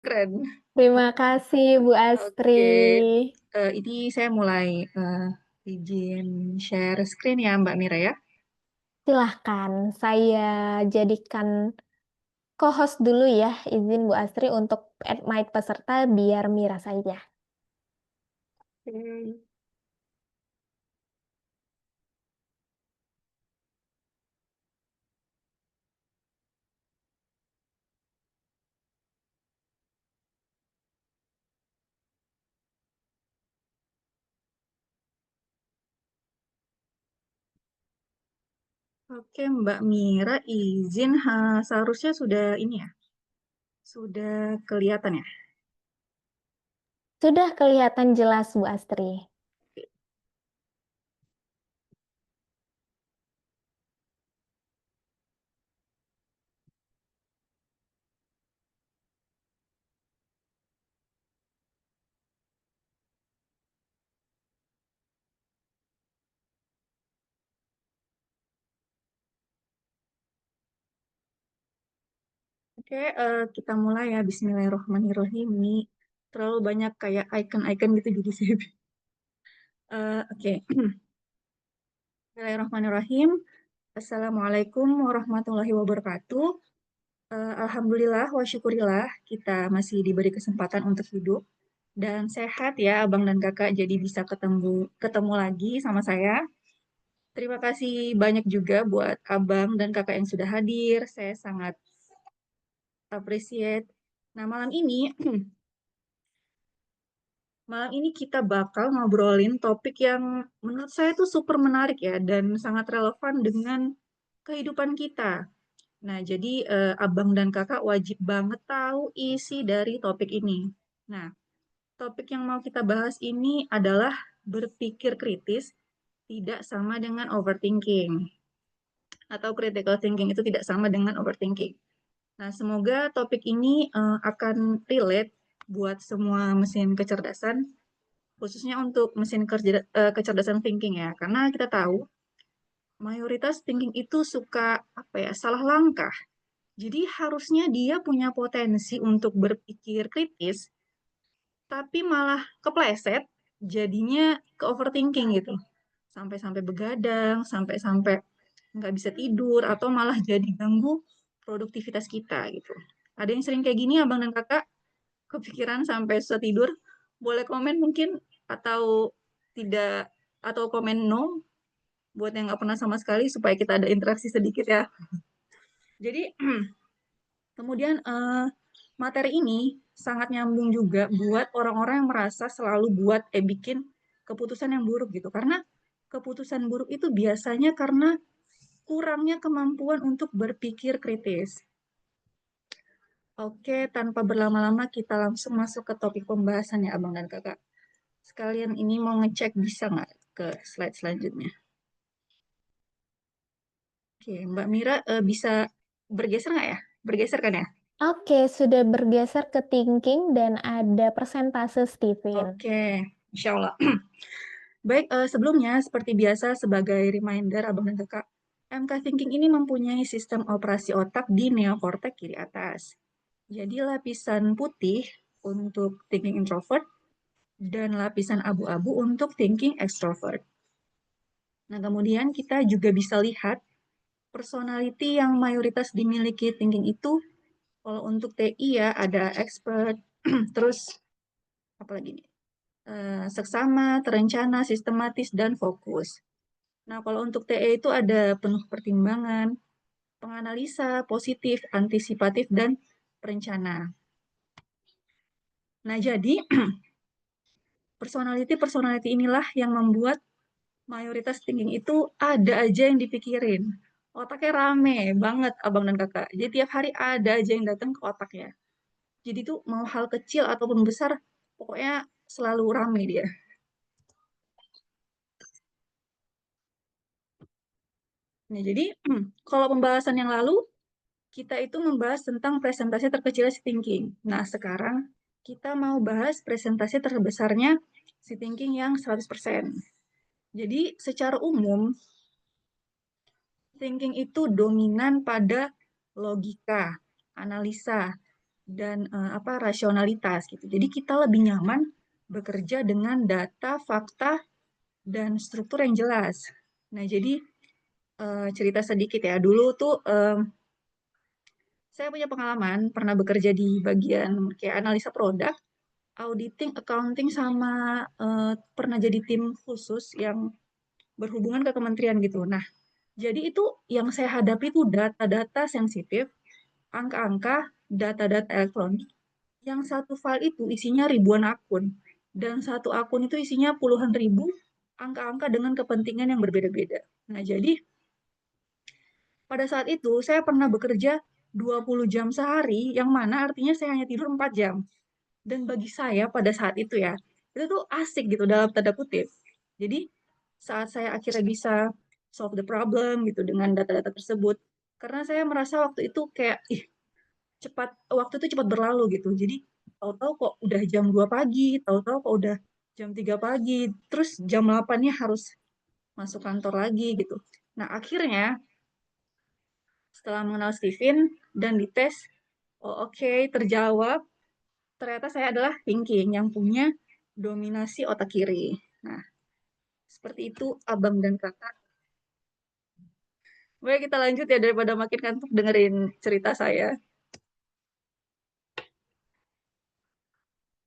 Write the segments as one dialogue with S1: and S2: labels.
S1: Keren.
S2: Terima kasih Bu Astri.
S1: Oke, ini saya mulai izin share screen ya Mbak Mira ya.
S2: Silahkan saya jadikan co-host dulu ya. Izin Bu Astri untuk admit peserta biar Mira saja.
S1: Oke. Oke, Mbak Mira izin seharusnya sudah ini ya, sudah kelihatan ya.
S2: Sudah kelihatan jelas Bu Astri.
S1: Oke, kita mulai ya. Bismillahirrahmanirrahim. Ini terlalu banyak kayak icon-icon gitu jadi saya. Oke. Bismillahirrahmanirrahim. Assalamualaikum warahmatullahi wabarakatuh. Alhamdulillah wa syukurillah kita masih diberi kesempatan untuk hidup dan sehat ya abang dan kakak jadi bisa ketemu ketemu lagi sama saya. Terima kasih banyak juga buat abang dan kakak yang sudah hadir. Saya sangat appreciate. Nah, malam ini kita bakal ngobrolin topik yang menurut saya tuh super menarik ya dan sangat relevan dengan kehidupan kita. Nah, jadi abang dan kakak wajib banget tahu isi dari topik ini. Nah, topik yang mau kita bahas ini adalah berpikir kritis tidak sama dengan overthinking. Atau critical thinking itu tidak sama dengan overthinking. Nah, semoga topik ini akan relate buat semua mesin kecerdasan, khususnya untuk mesin kecerdasan thinking ya. Karena kita tahu mayoritas thinking itu suka apa ya, salah langkah. Jadi harusnya dia punya potensi untuk berpikir kritis, tapi malah kepleset, jadinya ke overthinking gitu. Sampai-sampai begadang, sampai-sampai nggak bisa tidur, atau malah jadi ganggu produktivitas kita gitu. Ada yang sering kayak gini, abang dan kakak, kepikiran sampai susah tidur? Boleh komen mungkin, atau tidak, atau komen no, buat yang nggak pernah sama sekali, supaya kita ada interaksi sedikit ya. Jadi, kemudian materi ini sangat nyambung juga buat orang-orang yang merasa selalu bikin keputusan yang buruk gitu. Karena keputusan buruk itu biasanya karena kurangnya kemampuan untuk berpikir kritis. Oke, tanpa berlama-lama kita langsung masuk ke topik pembahasan ya Abang dan Kakak. Sekalian ini mau ngecek bisa nggak ke slide selanjutnya. Oke, Mbak Mira bisa bergeser nggak ya? Bergeser kan ya?
S2: Oke, sudah bergeser ke thinking dan ada persentase Steven.
S1: Oke, Insya Allah. Baik, sebelumnya seperti biasa sebagai reminder Abang dan Kakak, MK Thinking ini mempunyai sistem operasi otak di neokortek kiri atas. Jadi lapisan putih untuk thinking introvert dan lapisan abu-abu untuk thinking extrovert. Nah, kemudian kita juga bisa lihat personality yang mayoritas dimiliki thinking itu, kalau untuk TI ya ada expert, terus apa lagi nih? Seksama, terencana, sistematis, dan fokus. Nah, kalau untuk TE itu ada penuh pertimbangan, penganalisa, positif, antisipatif, dan perencana. Nah, jadi personality inilah yang membuat mayoritas thinking itu ada aja yang dipikirin. Otaknya rame banget, abang dan kakak. Jadi tiap hari ada aja yang datang ke otaknya. Jadi tuh mau hal kecil ataupun besar, pokoknya selalu rame dia. Nah, jadi kalau pembahasan yang lalu, kita itu membahas tentang presentasi terkecilnya si thinking. Nah, sekarang kita mau bahas presentasi terbesarnya si thinking yang 100%. Jadi, secara umum, thinking itu dominan pada logika, analisa, dan rasionalitas gitu. Jadi kita lebih nyaman bekerja dengan data, fakta, dan struktur yang jelas. Nah, jadi cerita sedikit ya. Dulu tuh saya punya pengalaman pernah bekerja di bagian kayak analisa produk, auditing, accounting, sama pernah jadi tim khusus yang berhubungan ke kementerian gitu. Nah, jadi itu yang saya hadapi itu data-data sensitif, angka-angka, data-data elektronik. Yang satu file itu isinya ribuan akun. Dan satu akun itu isinya puluhan ribu angka-angka dengan kepentingan yang berbeda-beda. Nah, jadi pada saat itu saya pernah bekerja 20 jam sehari, yang mana artinya saya hanya tidur 4 jam. Dan bagi saya pada saat itu ya, itu tuh asik gitu dalam tanda kutip. Jadi saat saya akhirnya bisa solve the problem gitu dengan data-data tersebut, karena saya merasa waktu itu kayak, ih, waktu itu cepat berlalu gitu. Jadi tahu-tahu kok udah jam 2 pagi, tahu-tahu kok udah jam 3 pagi, terus jam 8-nya harus masuk kantor lagi gitu. Nah, akhirnya setelah mengenal Steven dan dites, oh oke, terjawab, ternyata saya adalah thinking yang punya dominasi otak kiri. Nah, seperti itu abang dan kakak. Baik, kita lanjut ya daripada makin kantuk dengerin cerita saya.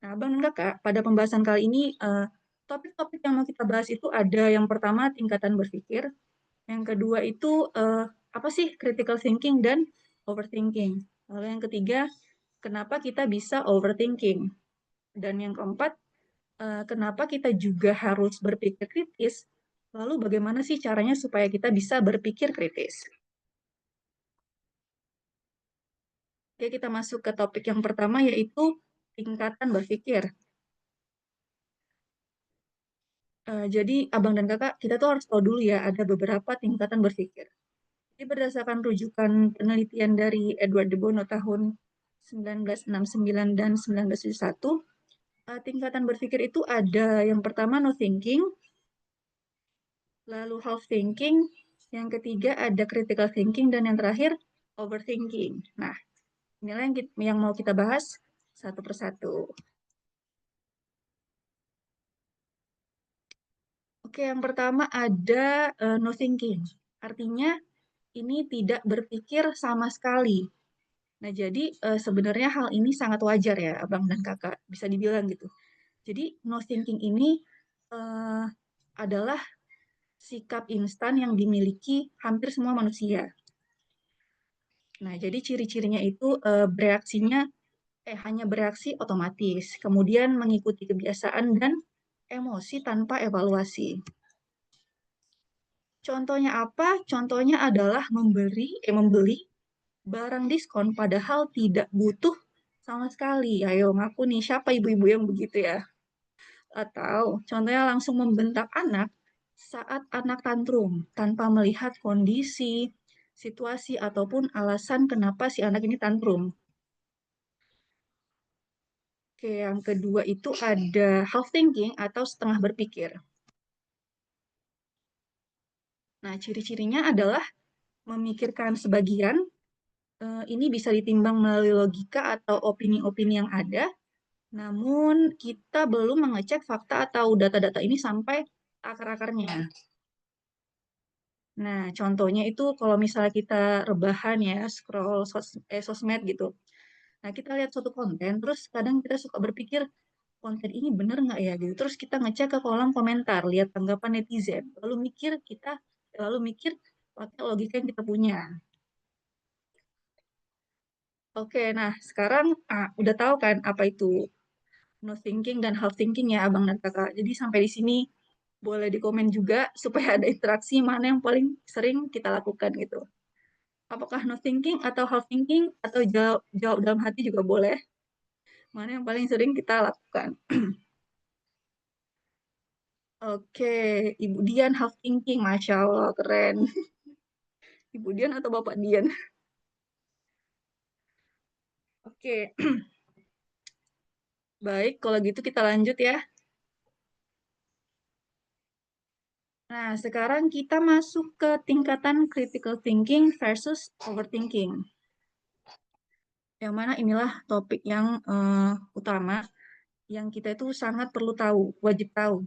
S1: Nah, abang dan kakak, pada pembahasan kali ini, topik-topik yang mau kita bahas itu ada yang pertama tingkatan berpikir, yang kedua itu apa sih critical thinking dan overthinking. Lalu yang ketiga, kenapa kita bisa overthinking. Dan yang keempat, kenapa kita juga harus berpikir kritis, lalu bagaimana sih caranya supaya kita bisa berpikir kritis. Oke, kita masuk ke topik yang pertama yaitu tingkatan berpikir. Jadi abang dan kakak, kita tuh harus tahu dulu ya, ada beberapa tingkatan berpikir. Jadi berdasarkan rujukan penelitian dari Edward de Bono tahun 1969 dan 1971, tingkatan berpikir itu ada yang pertama no thinking, lalu half thinking, yang ketiga ada critical thinking, dan yang terakhir overthinking. Nah, inilah yang mau kita bahas satu persatu. Oke, yang pertama ada no thinking. Artinya ini tidak berpikir sama sekali. Nah, jadi sebenarnya hal ini sangat wajar ya, Abang dan Kakak, bisa dibilang gitu. Jadi, no thinking ini eh, adalah sikap instan yang dimiliki hampir semua manusia. Nah, jadi ciri-cirinya itu hanya bereaksi otomatis, kemudian mengikuti kebiasaan dan emosi tanpa evaluasi. Contohnya apa? Contohnya adalah membeli barang diskon padahal tidak butuh sama sekali. Ayo ngaku nih, siapa ibu-ibu yang begitu ya? Atau contohnya langsung membentak anak saat anak tantrum tanpa melihat kondisi, situasi, ataupun alasan kenapa si anak ini tantrum. Oke, yang kedua itu ada half thinking atau setengah berpikir. Nah, ciri-cirinya adalah memikirkan sebagian, ini bisa ditimbang melalui logika atau opini-opini yang ada, namun kita belum mengecek fakta atau data-data ini sampai akar-akarnya. Nah, contohnya itu kalau misalnya kita rebahan ya, scroll sosmed gitu. Nah, kita lihat suatu konten, terus kadang kita suka berpikir, konten ini bener nggak ya gitu. Terus kita ngecek ke kolom komentar, lihat tanggapan netizen. Lalu mikir pakai logika yang kita punya. Oke, nah sekarang udah tahu kan apa itu no thinking dan half thinking ya abang dan kakak. Jadi sampai di sini boleh dikomen juga supaya ada interaksi mana yang paling sering kita lakukan gitu. Apakah no thinking atau half thinking atau jawab, jawab dalam hati juga boleh. Mana yang paling sering kita lakukan. Oke, Ibu Dian half thinking, Masya Allah, keren. Ibu Dian atau Bapak Dian? Oke, baik, kalau gitu kita lanjut ya. Nah, sekarang kita masuk ke tingkatan critical thinking versus overthinking. Yang mana inilah topik yang utama yang kita itu sangat perlu tahu, wajib tahu.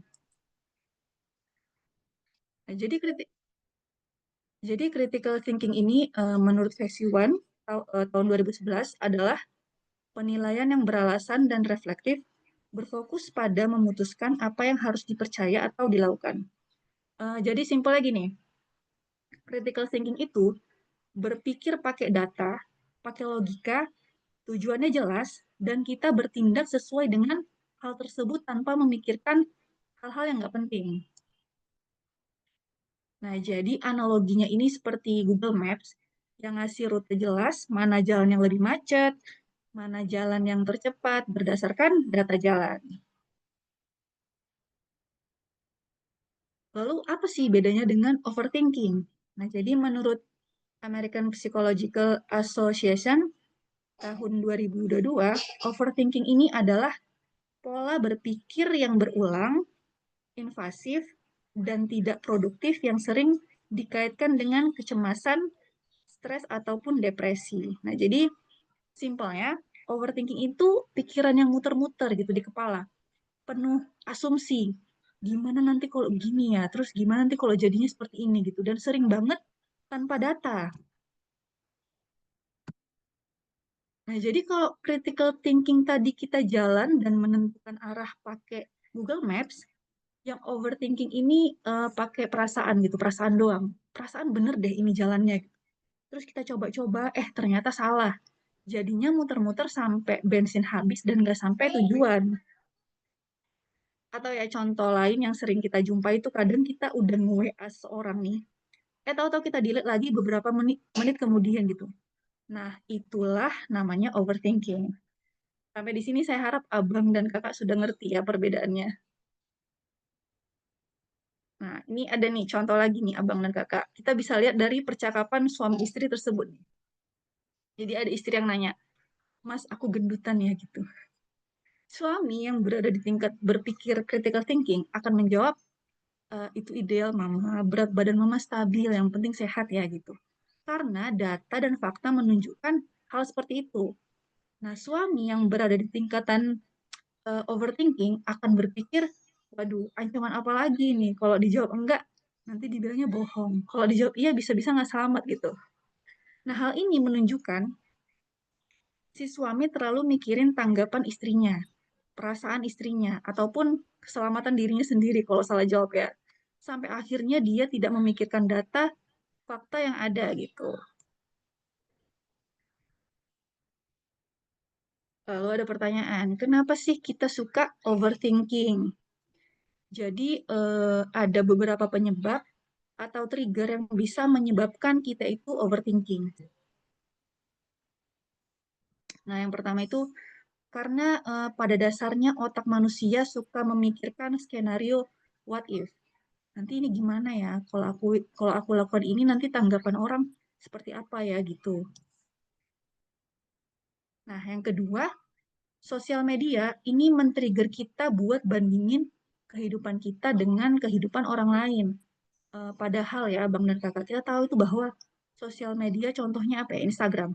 S1: Nah, jadi critical thinking ini menurut versi One tahun 2011 adalah penilaian yang beralasan dan reflektif, berfokus pada memutuskan apa yang harus dipercaya atau dilakukan. Jadi simpelnya gini, critical thinking itu berpikir pakai data, pakai logika, tujuannya jelas, dan kita bertindak sesuai dengan hal tersebut tanpa memikirkan hal-hal yang nggak penting. Nah, jadi analoginya ini seperti Google Maps yang ngasih rute jelas, mana jalan yang lebih macet, mana jalan yang tercepat berdasarkan data jalan. Lalu apa sih bedanya dengan overthinking? Nah, jadi menurut American Psychological Association tahun 2022, overthinking ini adalah pola berpikir yang berulang, invasif, dan tidak produktif yang sering dikaitkan dengan kecemasan, stres, ataupun depresi. Nah, jadi simpelnya, overthinking itu pikiran yang muter-muter gitu di kepala, penuh asumsi. Gimana nanti kalau begini ya, terus gimana nanti kalau jadinya seperti ini gitu, dan sering banget tanpa data. Nah, jadi kalau critical thinking tadi kita jalan dan menentukan arah pakai Google Maps, yang overthinking ini pakai perasaan gitu, perasaan doang. Perasaan bener deh ini jalannya. Terus kita coba-coba, ternyata salah. Jadinya muter-muter sampai bensin habis dan nggak sampai tujuan. Atau ya contoh lain yang sering kita jumpai itu kadang kita udah nge-WA seorang nih. Tahu-tahu kita delete lagi beberapa menit kemudian gitu. Nah, itulah namanya overthinking. Sampai di sini saya harap abang dan kakak sudah ngerti ya perbedaannya. Nah, ini ada nih contoh lagi nih abang dan kakak. Kita bisa lihat dari percakapan suami istri tersebut. Jadi ada istri yang nanya, Mas, aku gendutan ya gitu. Suami yang berada di tingkat berpikir critical thinking akan menjawab, itu ideal mama, berat badan mama stabil, yang penting sehat ya gitu. Karena data dan fakta menunjukkan hal seperti itu. Nah, suami yang berada di tingkatan overthinking akan berpikir, waduh, ancaman apa lagi nih? Kalau dijawab enggak, nanti dibilangnya bohong. Kalau dijawab iya, bisa-bisa nggak selamat gitu. Nah, hal ini menunjukkan si suami terlalu mikirin tanggapan istrinya, perasaan istrinya, ataupun keselamatan dirinya sendiri kalau salah jawab ya. Sampai akhirnya dia tidak memikirkan data, fakta yang ada gitu. Lalu ada pertanyaan, kenapa sih kita suka overthinking? Jadi ada beberapa penyebab atau trigger yang bisa menyebabkan kita itu overthinking. Nah, yang pertama itu karena pada dasarnya otak manusia suka memikirkan skenario what if. Nanti ini gimana ya? Kalau aku lakukan ini nanti tanggapan orang seperti apa ya gitu. Nah, yang kedua, sosial media ini men-trigger kita buat bandingin kehidupan kita dengan kehidupan orang lain. Padahal ya, Bang dan Kakak, kita tahu itu bahwa sosial media contohnya apa ya? Instagram.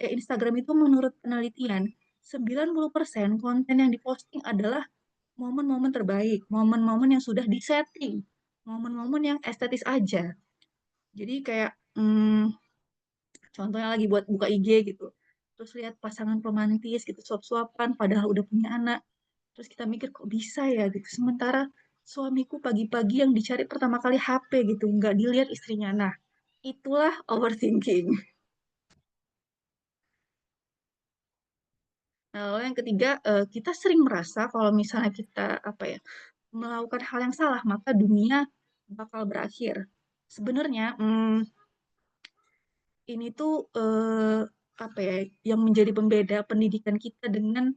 S1: Instagram itu menurut penelitian, 90% konten yang diposting adalah momen-momen terbaik, momen-momen yang sudah disetting, momen-momen yang estetis aja. Jadi kayak contohnya lagi buat buka IG gitu. Terus lihat pasangan romantis gitu, suap-suapan padahal udah punya anak. Terus kita mikir kok bisa ya gitu. Sementara suamiku pagi-pagi yang dicari pertama kali HP gitu, nggak dilihat istrinya. Nah, itulah overthinking. Nah, lalu yang ketiga, kita sering merasa kalau misalnya kita apa ya melakukan hal yang salah, maka dunia bakal berakhir. Sebenarnya, ini tuh apa ya yang menjadi pembeda pendidikan kita dengan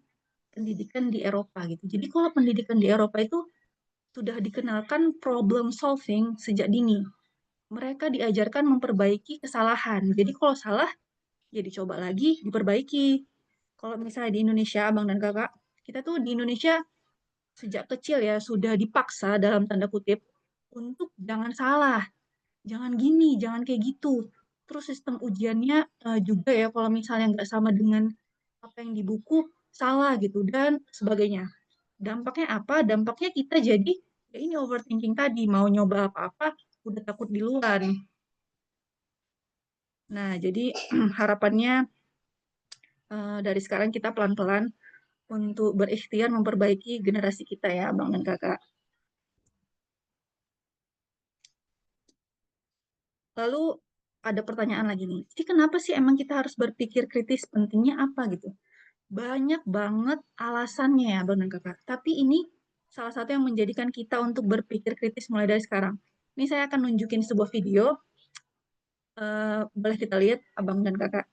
S1: pendidikan di Eropa gitu. Jadi kalau pendidikan di Eropa itu sudah dikenalkan problem solving sejak dini. Mereka diajarkan memperbaiki kesalahan. Jadi kalau salah, ya dicoba lagi, diperbaiki. Kalau misalnya di Indonesia, Abang dan Kakak, kita tuh di Indonesia sejak kecil ya sudah dipaksa dalam tanda kutip untuk jangan salah, jangan gini, jangan kayak gitu. terus sistem ujiannya juga ya kalau misalnya nggak sama dengan apa yang di buku salah gitu dan sebagainya. Dampaknya apa? Dampaknya kita jadi ya ini overthinking tadi mau nyoba apa-apa udah takut duluan. Nah, jadi harapannya dari sekarang kita pelan-pelan untuk berikhtiar memperbaiki generasi kita ya, Bang dan Kakak. Lalu ada pertanyaan lagi nih. Jadi kenapa sih emang kita harus berpikir kritis? Pentingnya apa gitu? Banyak banget alasannya ya, Bang dan Kakak. Tapi ini salah satu yang menjadikan kita untuk berpikir kritis mulai dari sekarang. Ini saya akan nunjukin sebuah video. Boleh kita lihat, Abang dan Kakak.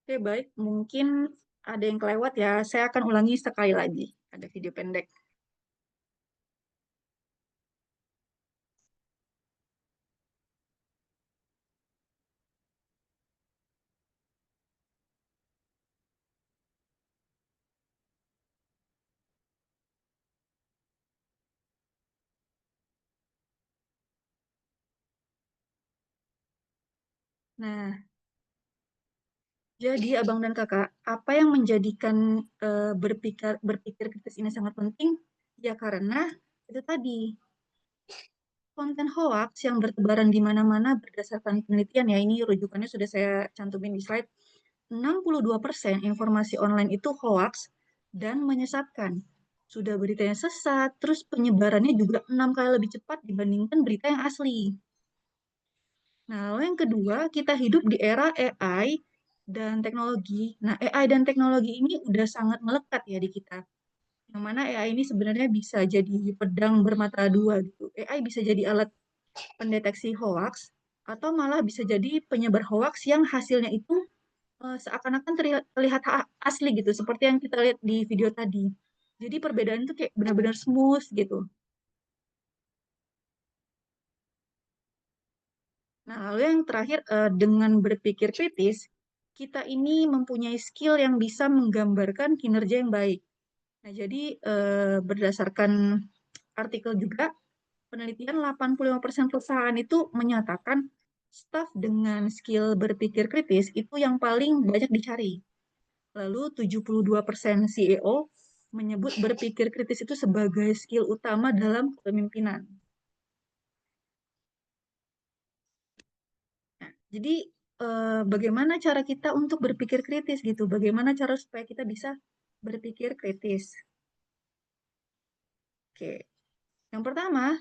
S1: Oke, baik. Mungkin ada yang kelewat ya. Saya akan ulangi sekali lagi. Ada video pendek. Nah, jadi abang dan kakak, apa yang menjadikan berpikir berpikir kritis ini sangat penting? Ya karena itu tadi konten hoax yang bertebaran di mana-mana berdasarkan penelitian ya ini rujukannya sudah saya cantumin di slide. 62% informasi online itu hoax dan menyesatkan. Sudah beritanya sesat, terus penyebarannya juga 6 kali lebih cepat dibandingkan berita yang asli. Nah, lalu yang kedua, kita hidup di era AI dan teknologi. Nah, AI dan teknologi ini udah sangat melekat ya di kita. Yang mana AI ini sebenarnya bisa jadi pedang bermata dua gitu. AI bisa jadi alat pendeteksi hoax atau malah bisa jadi penyebar hoax yang hasilnya itu seakan-akan terlihat asli gitu, seperti yang kita lihat di video tadi. Jadi perbedaan itu kayak benar-benar smooth gitu. Nah, lalu yang terakhir, dengan berpikir kritis, kita ini mempunyai skill yang bisa menggambarkan kinerja yang baik. Nah, jadi berdasarkan artikel juga, penelitian 85% perusahaan itu menyatakan staf dengan skill berpikir kritis itu yang paling banyak dicari. Lalu 72% CEO menyebut berpikir kritis itu sebagai skill utama dalam kepemimpinan. Nah, jadi bagaimana cara kita untuk berpikir kritis gitu? Bagaimana cara supaya kita bisa berpikir kritis? Oke, yang pertama,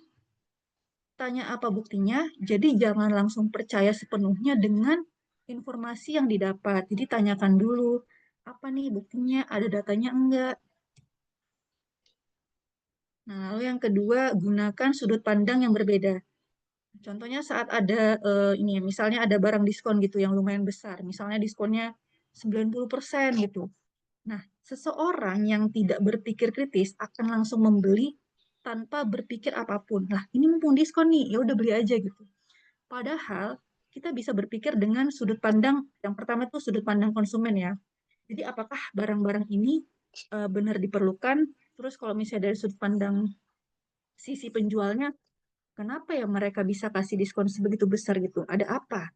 S1: tanya apa buktinya. Jadi jangan langsung percaya sepenuhnya dengan informasi yang didapat. Jadi tanyakan dulu, apa nih buktinya? Ada datanya enggak? Nah, lalu yang kedua, gunakan sudut pandang yang berbeda. Contohnya saat ada ini ya, misalnya ada barang diskon gitu yang lumayan besar, misalnya diskonnya 90% gitu. Nah, seseorang yang tidak berpikir kritis akan langsung membeli tanpa berpikir apapun. Lah, ini mumpung diskon nih, ya udah beli aja gitu. Padahal kita bisa berpikir dengan sudut pandang yang pertama itu sudut pandang konsumen ya. Jadi apakah barang-barang ini benar diperlukan? Terus kalau misalnya dari sudut pandang sisi penjualnya, kenapa ya mereka bisa kasih diskon sebegitu besar gitu? Ada apa?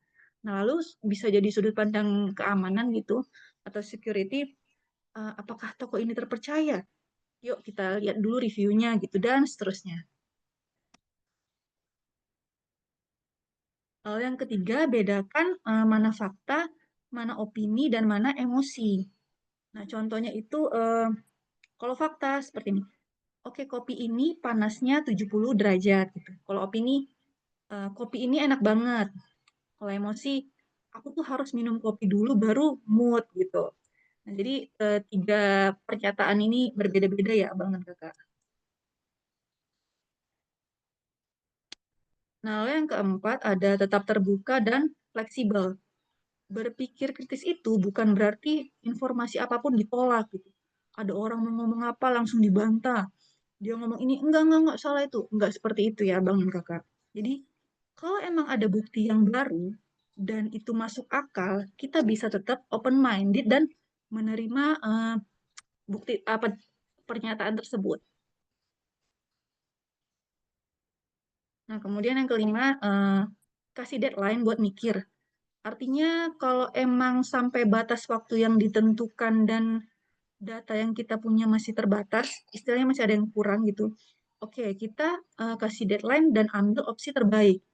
S1: Nah, lalu bisa jadi sudut pandang keamanan gitu atau security, apakah toko ini terpercaya? Yuk kita lihat dulu reviewnya gitu dan seterusnya. Lalu yang ketiga, bedakan mana fakta, mana opini, dan mana emosi. Nah, contohnya itu kalau fakta seperti ini. Oke, kopi ini panasnya 70 derajat gitu. Kalau opini, kopi ini enak banget. Kalau emosi, aku tuh harus minum kopi dulu baru mood gitu. Nah, jadi tiga pernyataan ini berbeda-beda ya, Bang dan Kakak. Nah, lalu yang keempat ada tetap terbuka dan fleksibel. Berpikir kritis itu bukan berarti informasi apapun ditolak gitu. Ada orang mau ngomong apa langsung dibantah. dia ngomong ini enggak salah itu enggak seperti itu ya bang dan kakak. Jadi kalau emang ada bukti yang baru dan itu masuk akal, kita bisa tetap open minded dan menerima bukti apa pernyataan tersebut. Nah, kemudian yang kelima, kasih deadline buat mikir. Artinya kalau emang sampai batas waktu yang ditentukan dan data yang kita punya masih terbatas, istilahnya masih ada yang kurang gitu. Oke, kita kasih deadline dan ambil opsi terbaik.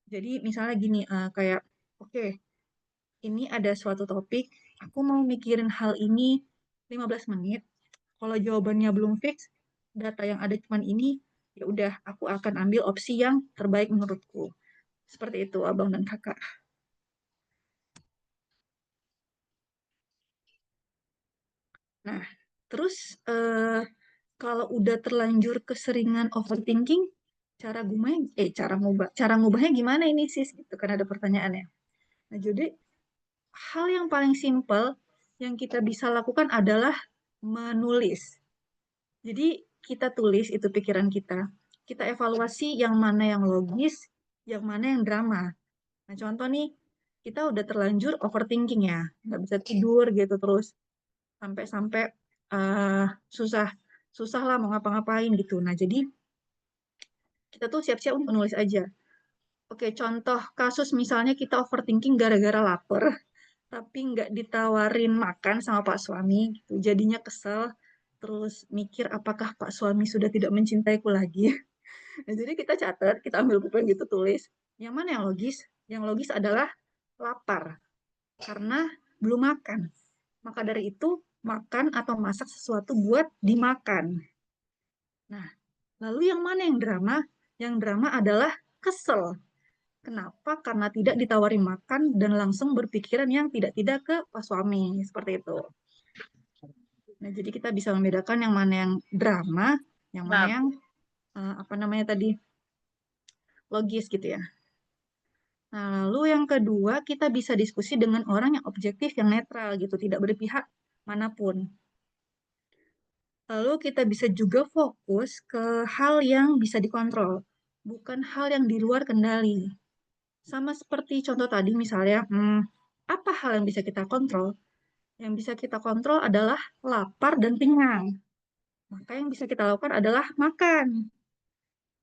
S1: Jadi misalnya gini, kayak oke, ini ada suatu topik, aku mau mikirin hal ini 15 menit. Kalau jawabannya belum fix, data yang ada cuman ini, ya udah aku akan ambil opsi yang terbaik menurutku. Seperti itu, abang dan kakak. Nah, terus kalau udah terlanjur keseringan overthinking, cara ngubahnya gimana ini sis? Gitu kan ada pertanyaannya. Nah, jadi hal yang paling simpel yang kita bisa lakukan adalah menulis. Jadi kita tulis itu pikiran kita. Kita evaluasi yang mana yang logis, yang mana yang drama. Nah, contoh nih, kita udah terlanjur overthinking ya, nggak bisa tidur gitu terus sampai-sampai uh, susah susah lah mau ngapa-ngapain gitu. Nah, jadi kita tuh siap-siap untuk nulis aja. Oke, contoh kasus misalnya kita overthinking gara-gara lapar, tapi nggak ditawarin makan sama Pak suami, gitu. Jadinya kesel, terus mikir apakah Pak suami sudah tidak mencintaiku lagi. Nah, jadi kita catat, kita ambil buku gitu tulis. Yang mana yang logis? Yang logis adalah lapar, karena belum makan. Maka dari itu, makan atau masak sesuatu buat dimakan. Nah, lalu yang mana yang drama? Yang drama adalah kesel. Kenapa? Karena tidak ditawari makan dan langsung berpikiran yang tidak-tidak ke pas suami. Seperti itu. Nah, jadi kita bisa membedakan yang mana yang drama, yang mana yang apa namanya tadi logis gitu ya. Nah, lalu yang kedua, kita bisa diskusi dengan orang yang objektif, yang netral gitu, tidak berpihak manapun. Lalu kita bisa juga fokus ke hal yang bisa dikontrol, bukan hal yang di luar kendali. Sama seperti contoh tadi misalnya, apa hal yang bisa kita kontrol? Yang bisa kita kontrol adalah lapar dan kenyang. Maka yang bisa kita lakukan adalah makan.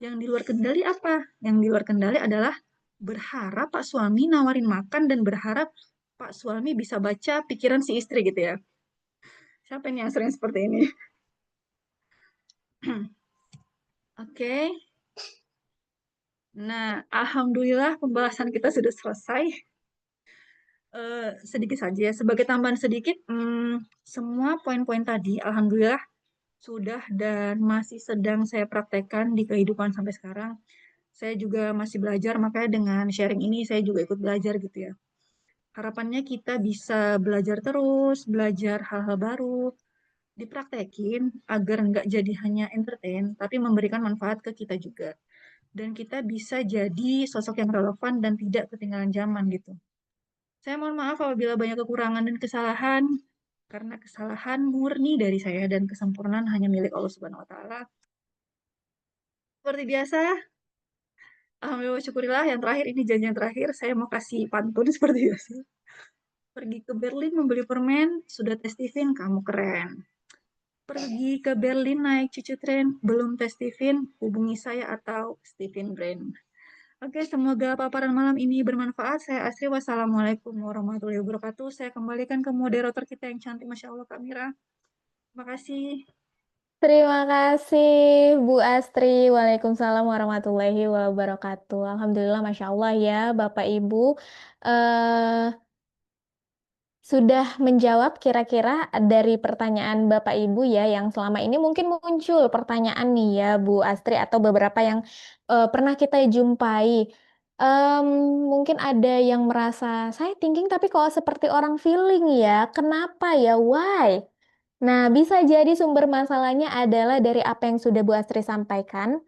S1: Yang di luar kendali apa? Yang di luar kendali adalah berharap Pak suami nawarin makan dan berharap Pak suami bisa baca pikiran si istri gitu ya. Siapa ini yang sering seperti ini? Oke. Nah, alhamdulillah pembahasan kita sudah selesai. Sedikit saja ya. Sebagai tambahan sedikit, semua poin-poin tadi, alhamdulillah sudah dan masih sedang saya praktekkan di kehidupan sampai sekarang. Saya juga masih belajar, makanya dengan sharing ini saya juga ikut belajar gitu ya. Harapannya kita bisa belajar terus, belajar hal-hal baru, dipraktekin agar nggak jadi hanya entertain, tapi memberikan manfaat ke kita juga. Dan kita bisa jadi sosok yang relevan dan tidak ketinggalan zaman gitu. Saya mohon maaf apabila banyak kekurangan dan kesalahan, karena kesalahan murni dari saya dan kesempurnaan hanya milik Allah Subhanahu wa Ta'ala. Seperti biasa, alhamdulillah syukurillah yang terakhir ini janjian terakhir, saya mau kasih pantun seperti biasa. Pergi ke Berlin membeli permen, sudah tes Steven, kamu keren. Pergi ke Berlin naik cucu tren, belum tes Steven, hubungi saya atau Steven Brand. Oke, semoga paparan malam ini bermanfaat. Saya Asri, wassalamualaikum warahmatullahi wabarakatuh. Saya kembalikan ke moderator kita yang cantik, Masya Allah, Kak Mira. Terima kasih.
S2: Terima kasih Bu Astri. Waalaikumsalam warahmatullahi wabarakatuh. Alhamdulillah, Masya Allah ya Bapak Ibu. eh Sudah menjawab kira-kira dari pertanyaan Bapak Ibu ya yang selama ini mungkin muncul pertanyaan nih ya Bu Astri atau beberapa yang pernah kita jumpai. Em, Mungkin ada yang merasa saya thinking tapi kok seperti orang feeling ya. Kenapa ya? Why? Nah, bisa jadi sumber masalahnya adalah dari apa yang sudah Bu Astri sampaikan.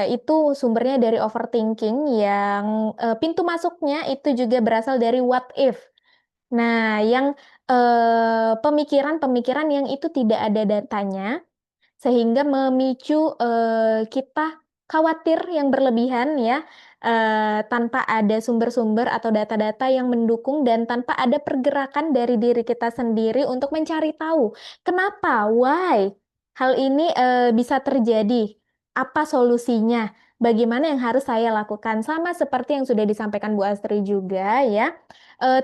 S2: Itu sumbernya dari overthinking yang pintu masuknya itu juga berasal dari what if. Nah, yang pemikiran-pemikiran yang itu tidak ada datanya, sehingga memicu kita khawatir yang berlebihan ya, tanpa ada sumber-sumber atau data-data yang mendukung dan tanpa ada pergerakan dari diri kita sendiri untuk mencari tahu kenapa, why hal ini bisa terjadi, apa solusinya, bagaimana yang harus saya lakukan, sama seperti yang sudah disampaikan Bu Astri juga ya,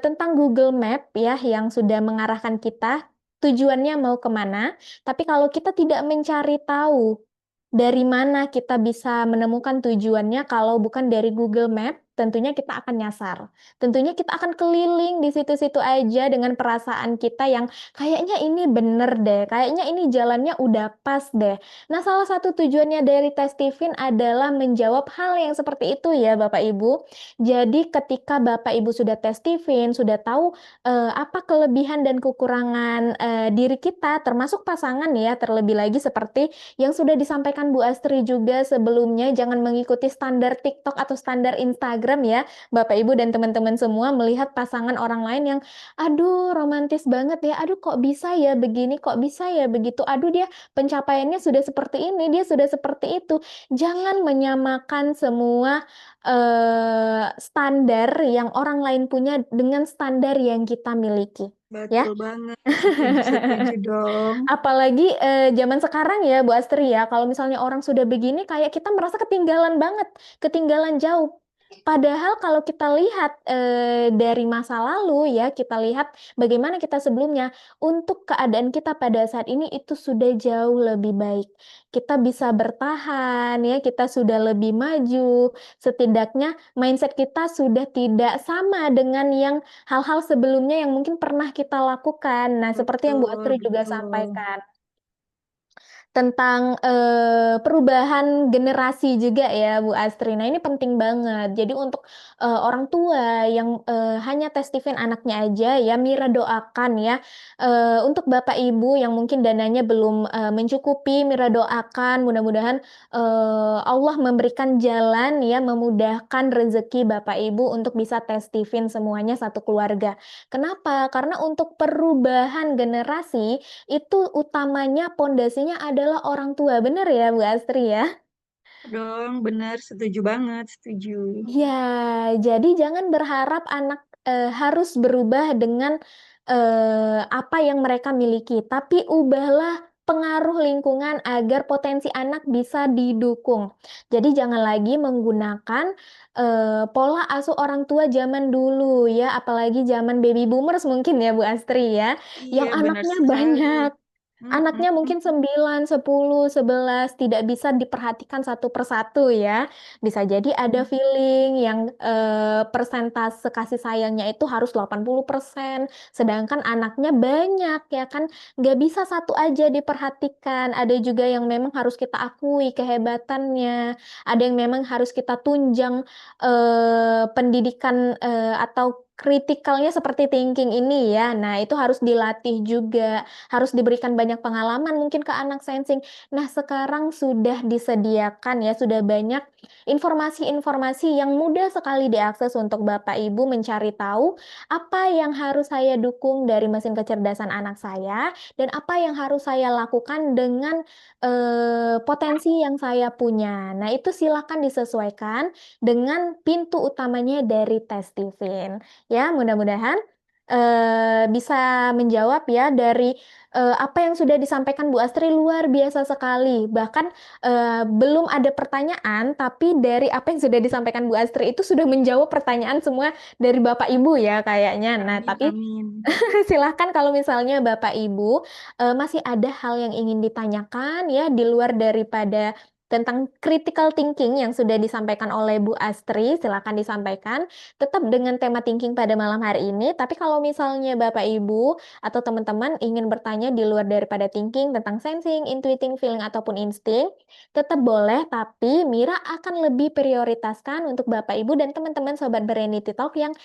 S2: tentang Google Map ya yang sudah mengarahkan kita tujuannya mau kemana. Tapi kalau kita tidak mencari tahu dari mana kita bisa menemukan tujuannya kalau bukan dari Google Map, tentunya kita akan nyasar. Tentunya kita akan keliling di situ-situ aja dengan perasaan kita yang kayaknya ini bener deh, kayaknya ini jalannya udah pas deh. Nah, salah satu tujuannya dari tes Tiffin adalah menjawab hal yang seperti itu ya, Bapak Ibu. Jadi ketika Bapak Ibu sudah tes Tiffin, sudah tahu apa kelebihan dan kekurangan diri kita, termasuk pasangan ya, terlebih lagi seperti yang sudah disampaikan Bu Astri juga sebelumnya, jangan mengikuti standar TikTok atau standar Instagram ya, Bapak Ibu dan teman-teman semua melihat pasangan orang lain yang, aduh romantis banget ya, aduh kok bisa ya begini, kok bisa ya begitu, aduh dia pencapaiannya sudah seperti ini, dia sudah seperti itu. Jangan menyamakan semua standar yang orang lain punya dengan standar yang kita miliki. Ya,
S1: Betul banget, setuju dong.
S2: apalagi zaman sekarang ya Bu Astri ya, kalau misalnya orang sudah begini kayak kita merasa ketinggalan banget, ketinggalan jauh. Padahal kalau kita lihat dari masa lalu ya, kita lihat bagaimana kita sebelumnya, untuk keadaan kita pada saat ini itu sudah jauh lebih baik. Kita bisa bertahan ya, kita sudah lebih maju. Setidaknya mindset kita sudah tidak sama dengan yang hal-hal sebelumnya yang mungkin pernah kita lakukan. Nah, seperti yang Bu
S1: Betul,
S2: Astri juga
S1: betul.
S2: sampaikan tentang perubahan generasi juga ya Bu Astri. Nah, ini penting banget. Jadi untuk orang tua yang hanya tes Tiffin anaknya aja ya, Mira doakan ya. Untuk Bapak Ibu yang mungkin dananya belum mencukupi, Mira doakan mudah-mudahan Allah memberikan jalan ya, memudahkan rezeki Bapak Ibu untuk bisa tes Tiffin semuanya satu keluarga. Kenapa? Karena untuk perubahan generasi itu utamanya pondasinya adalah orang tua. Bener ya, Bu Astri ya?
S1: Dong, benar, setuju banget, setuju.
S2: Ya, jadi jangan berharap anak harus berubah dengan apa yang mereka miliki, tapi ubahlah pengaruh lingkungan agar potensi anak bisa didukung. Jadi jangan lagi menggunakan pola asuh orang tua zaman dulu ya, apalagi zaman baby boomers mungkin ya Bu Astri ya, yang
S1: Iya, benar
S2: anaknya
S1: sekali.
S2: banyak. Anaknya
S1: Mm-mm.
S2: mungkin 9, 10, 11 tidak bisa diperhatikan satu persatu ya. Bisa jadi ada feeling yang persentase kasih sayangnya itu harus 80%, sedangkan anaknya banyak ya kan, nggak bisa satu aja diperhatikan. Ada juga yang memang harus kita akui kehebatannya, ada yang memang harus kita tunjang pendidikan atau kritikalnya seperti thinking ini ya. Nah, itu harus dilatih juga, harus diberikan banyak pengalaman mungkin ke anak sensing. Nah, sekarang sudah disediakan ya, sudah banyak informasi-informasi yang mudah sekali diakses untuk Bapak Ibu mencari tahu apa yang harus saya dukung dari mesin kecerdasan anak saya dan apa yang harus saya lakukan dengan potensi yang saya punya. Nah, itu silakan disesuaikan dengan pintu utamanya dari tes Tiffin. Ya, mudah-mudahan bisa menjawab ya dari apa yang sudah disampaikan Bu Astri luar biasa sekali. Bahkan belum ada pertanyaan, tapi dari apa yang sudah disampaikan Bu Astri itu sudah menjawab pertanyaan semua dari Bapak Ibu ya kayaknya. Nah,
S1: Amin,
S2: tapi
S1: amin.
S2: silahkan kalau misalnya Bapak Ibu masih ada hal yang ingin ditanyakan ya di luar daripada tentang critical thinking yang sudah disampaikan oleh Bu Astri, silakan disampaikan. Tetap dengan tema thinking pada malam hari ini. Tapi kalau misalnya Bapak Ibu atau teman-teman ingin bertanya di luar daripada thinking tentang sensing, intuiting, feeling, ataupun insting, tetap boleh. Tapi Mira akan lebih prioritaskan untuk Bapak Ibu dan teman-teman Sobat Berenity Talk yang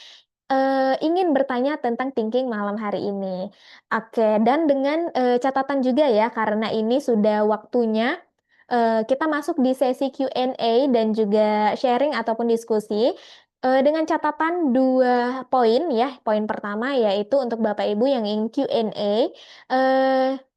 S2: ingin bertanya tentang thinking malam hari ini. Oke, dan dengan catatan juga ya, karena ini sudah waktunya kita masuk di sesi Q&A dan juga sharing ataupun diskusi. Dengan catatan dua poin ya. Poin pertama yaitu untuk Bapak Ibu yang ingin Q&A,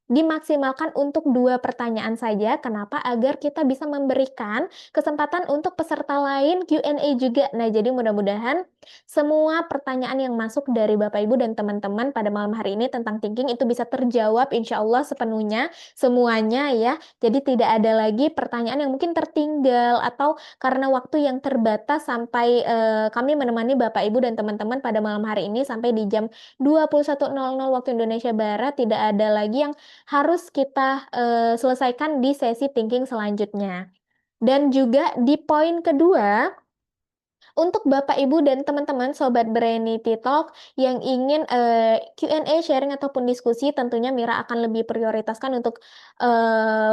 S2: dimaksimalkan untuk dua pertanyaan saja. Kenapa? Agar kita bisa memberikan kesempatan untuk peserta lain Q&A juga. Nah, jadi mudah-mudahan semua pertanyaan yang masuk dari Bapak Ibu dan teman-teman pada malam hari ini tentang thinking itu bisa terjawab insya Allah sepenuhnya, semuanya ya. Jadi tidak ada lagi pertanyaan yang mungkin tertinggal atau karena waktu yang terbatas sampai kami menemani Bapak Ibu dan teman-teman pada malam hari ini sampai di jam 21.00 waktu Indonesia Barat tidak ada lagi yang harus kita selesaikan di sesi thinking selanjutnya. Dan juga di poin kedua, untuk Bapak Ibu dan teman-teman Sobat Brainity Talk yang ingin Q&A, sharing ataupun diskusi, tentunya Mira akan lebih prioritaskan untuk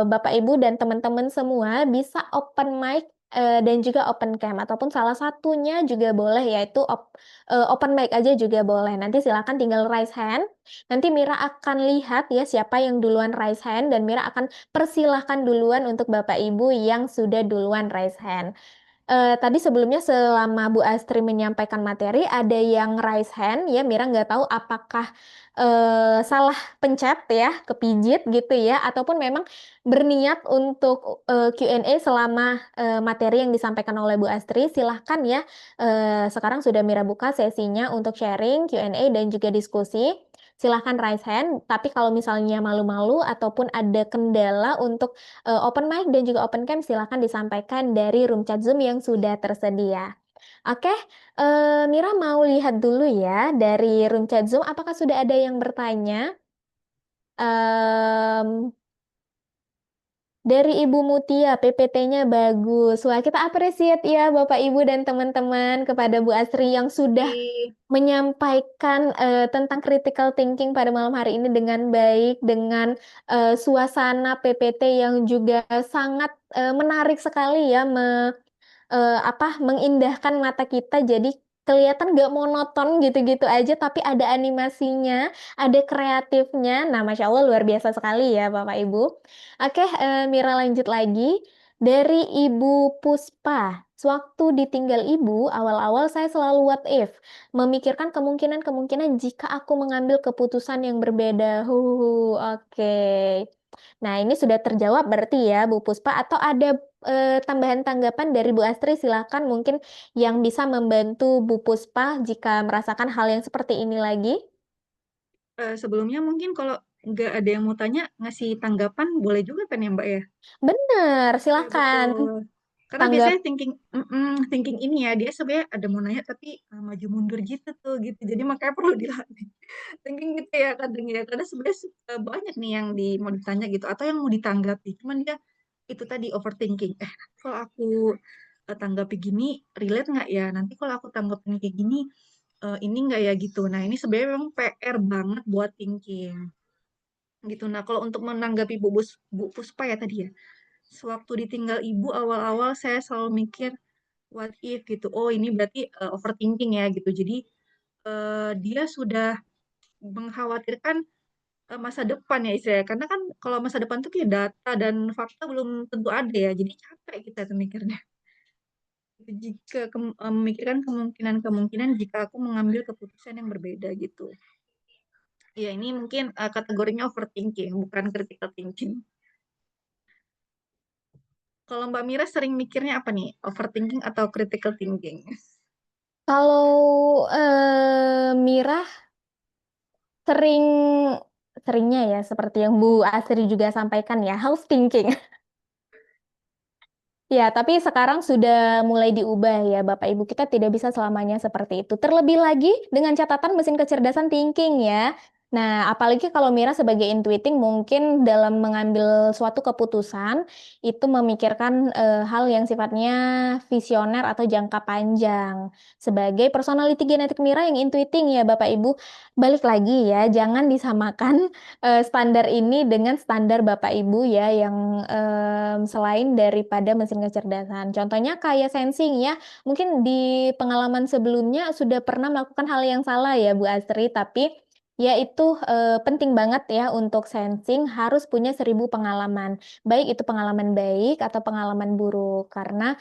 S2: Bapak Ibu dan teman-teman semua bisa open mic dan juga open cam ataupun salah satunya juga boleh yaitu open mic aja juga boleh. Nanti silakan tinggal raise hand. Nanti Mira akan lihat ya siapa yang duluan raise hand dan Mira akan persilahkan duluan untuk Bapak Ibu yang sudah duluan raise hand. Tadi sebelumnya selama Bu Astri menyampaikan materi ada yang raise hand ya Mira nggak tahu apakah salah pencet ya kepijit gitu ya ataupun memang berniat untuk Q&A selama materi yang disampaikan oleh Bu Astri silahkan ya. Sekarang sudah Mira buka sesinya untuk sharing Q&A dan juga diskusi. Silahkan raise hand, tapi kalau misalnya malu-malu ataupun ada kendala untuk open mic dan juga open cam silakan disampaikan dari room chat Zoom yang sudah tersedia. Oke, Mira mau lihat dulu ya dari room chat Zoom apakah sudah ada yang bertanya? Em, dari Ibu Mutia, PPT-nya bagus. Wah, kita appreciate ya Bapak Ibu dan teman-teman kepada Bu Asri yang sudah
S1: Di
S2: menyampaikan tentang critical thinking pada malam hari ini dengan baik, dengan suasana PPT yang juga sangat menarik sekali ya, mengindahkan mata kita jadi kelihatan gak monoton gitu-gitu aja tapi ada animasinya, ada kreatifnya. Nah, Masya Allah luar biasa sekali ya Bapak Ibu. Oke, Mira lanjut lagi. Dari Ibu Puspa, sewaktu ditinggal ibu, awal-awal saya selalu what if, memikirkan kemungkinan-kemungkinan jika aku mengambil keputusan yang berbeda. Oke. Nah, ini sudah terjawab berarti ya, Bu Puspa. Atau ada tambahan tanggapan dari Bu Astri? Silakan mungkin yang bisa membantu Bu Puspa jika merasakan hal yang seperti ini lagi.
S1: sebelumnya mungkin kalau nggak ada yang mau tanya, ngasih tanggapan boleh juga kan ya Mbak ya?
S2: Benar,
S1: Iya
S2: silakan.
S1: betul. Karena
S2: Tanggap.
S1: biasanya thinking ini ya dia sebenarnya ada mau nanya tapi maju mundur gitu tuh gitu. Jadi makanya perlu dilatih. Thinking gitu ya kadang ya. Karena sebenarnya banyak nih yang mau ditanya gitu atau yang mau ditanggapi. Cuman dia itu tadi overthinking. Kalau aku tanggapi gini relate nggak ya? Nanti kalau aku tanggapin kayak gini ini nggak ya gitu. Nah ini sebenarnya memang PR banget buat thinking gitu. Nah kalau untuk menanggapi Bu Puspa ya tadi ya. Sewaktu ditinggal ibu awal-awal saya selalu mikir what if gitu. Oh ini berarti overthinking ya gitu. Jadi dia sudah mengkhawatirkan masa depan ya istilahnya. Karena kan kalau masa depan tuh kayak data dan fakta belum tentu ada ya. Jadi capek kita tuh mikirnya. Jika memikirkan kemungkinan-kemungkinan jika aku mengambil keputusan yang berbeda gitu. Ya ini mungkin kategorinya overthinking, bukan critical thinking. Kalau Mbak Mira sering mikirnya apa nih? Overthinking atau critical thinking?
S2: Kalau Mira sering seringnya ya seperti yang Bu Astri juga sampaikan ya, house thinking. Ya, tapi sekarang sudah mulai diubah ya, Bapak Ibu. Kita tidak bisa selamanya seperti itu. Terlebih lagi dengan catatan mesin kecerdasan thinking ya. Nah, apalagi kalau Mira sebagai intuiting mungkin dalam mengambil suatu keputusan itu memikirkan hal yang sifatnya visioner atau jangka panjang. Sebagai personality genetik Mira yang intuiting ya, Bapak Ibu. Balik lagi ya, jangan disamakan standar ini dengan standar Bapak Ibu ya yang selain daripada mesin kecerdasan. Contohnya kayak sensing ya, mungkin di pengalaman sebelumnya sudah pernah melakukan hal yang salah ya Bu Astri, tapi Ya itu penting banget ya untuk sensing harus punya 1.000 pengalaman. Baik itu pengalaman baik atau pengalaman buruk. Karena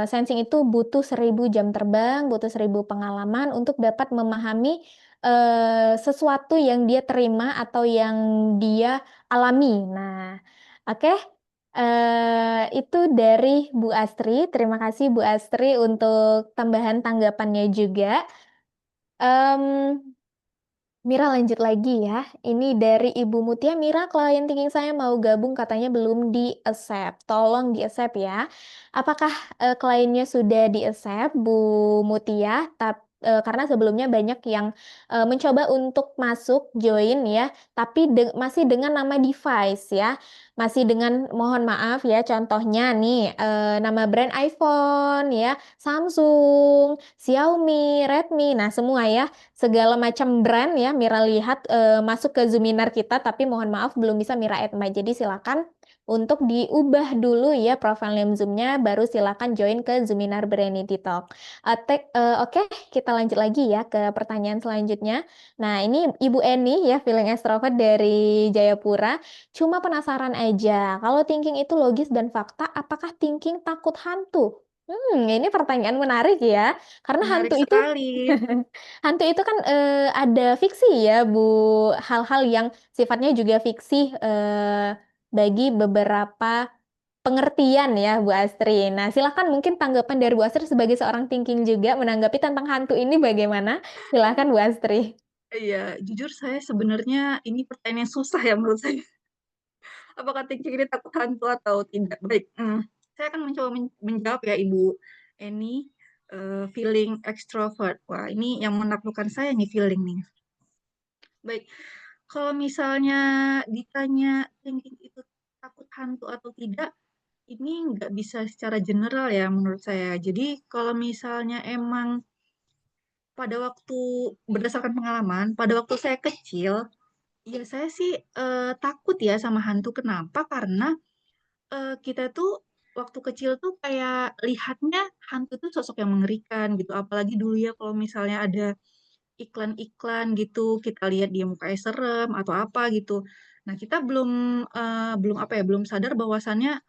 S2: sensing itu butuh 1.000 jam terbang, butuh 1.000 pengalaman untuk dapat memahami sesuatu yang dia terima atau yang dia alami. Nah, oke. Itu dari Bu Astri. Terima kasih Bu Astri untuk tambahan tanggapannya juga. Em, Mira lanjut lagi ya. Ini dari Ibu Mutia. Mira, klien thinking saya mau gabung katanya belum di-accept. Tolong di-accept ya. Apakah kliennya sudah di-accept, Bu Mutia? Karena sebelumnya banyak yang mencoba untuk masuk join ya, tapi masih dengan nama device ya. Masih dengan mohon maaf ya, contohnya nih nama brand iPhone ya, Samsung, Xiaomi, Redmi. Nah, semua ya segala macam brand ya Mira lihat masuk ke Zoominar kita tapi mohon maaf belum bisa Mira add my. Jadi silakan untuk diubah dulu ya profile name Zoom-nya baru silakan join ke Zoominar Berenity Talk. Oke, kita lanjut lagi ya ke pertanyaan selanjutnya. Nah, ini Ibu Eni ya feeling extrovert dari Jayapura. Cuma penasaran aja, kalau thinking itu logis dan fakta, apakah thinking takut hantu? Ini pertanyaan menarik ya. Karena hantu
S1: Menarik
S2: itu
S1: sekali.
S2: hantu itu kan ada fiksi ya, Bu. Hal-hal yang sifatnya juga fiksi bagi beberapa pengertian ya, Bu Astri. Nah, silakan mungkin tanggapan dari Bu Astri sebagai seorang thinking juga menanggapi tentang hantu ini bagaimana? Silakan Bu Astri.
S1: Iya, jujur saya sebenarnya ini pertanyaan yang susah ya menurut saya. Apakah thinking ini takut hantu atau tidak? Baik, saya akan mencoba menjawab ya Ibu Eni. Feeling extrovert. Wah, ini yang menaklukkan saya nih feeling nih. Baik, kalau misalnya ditanya thinking itu takut hantu atau tidak, ini nggak bisa secara general ya menurut saya. Jadi kalau misalnya emang pada waktu berdasarkan pengalaman, pada waktu saya kecil, ya saya sih takut ya sama hantu. Kenapa? Karena kita tuh waktu kecil tuh kayak lihatnya hantu tuh sosok yang mengerikan gitu. Apalagi dulu ya kalau misalnya ada iklan-iklan gitu, kita lihat dia mukanya serem atau apa gitu. Nah, kita belum apa ya, belum sadar bahwasannya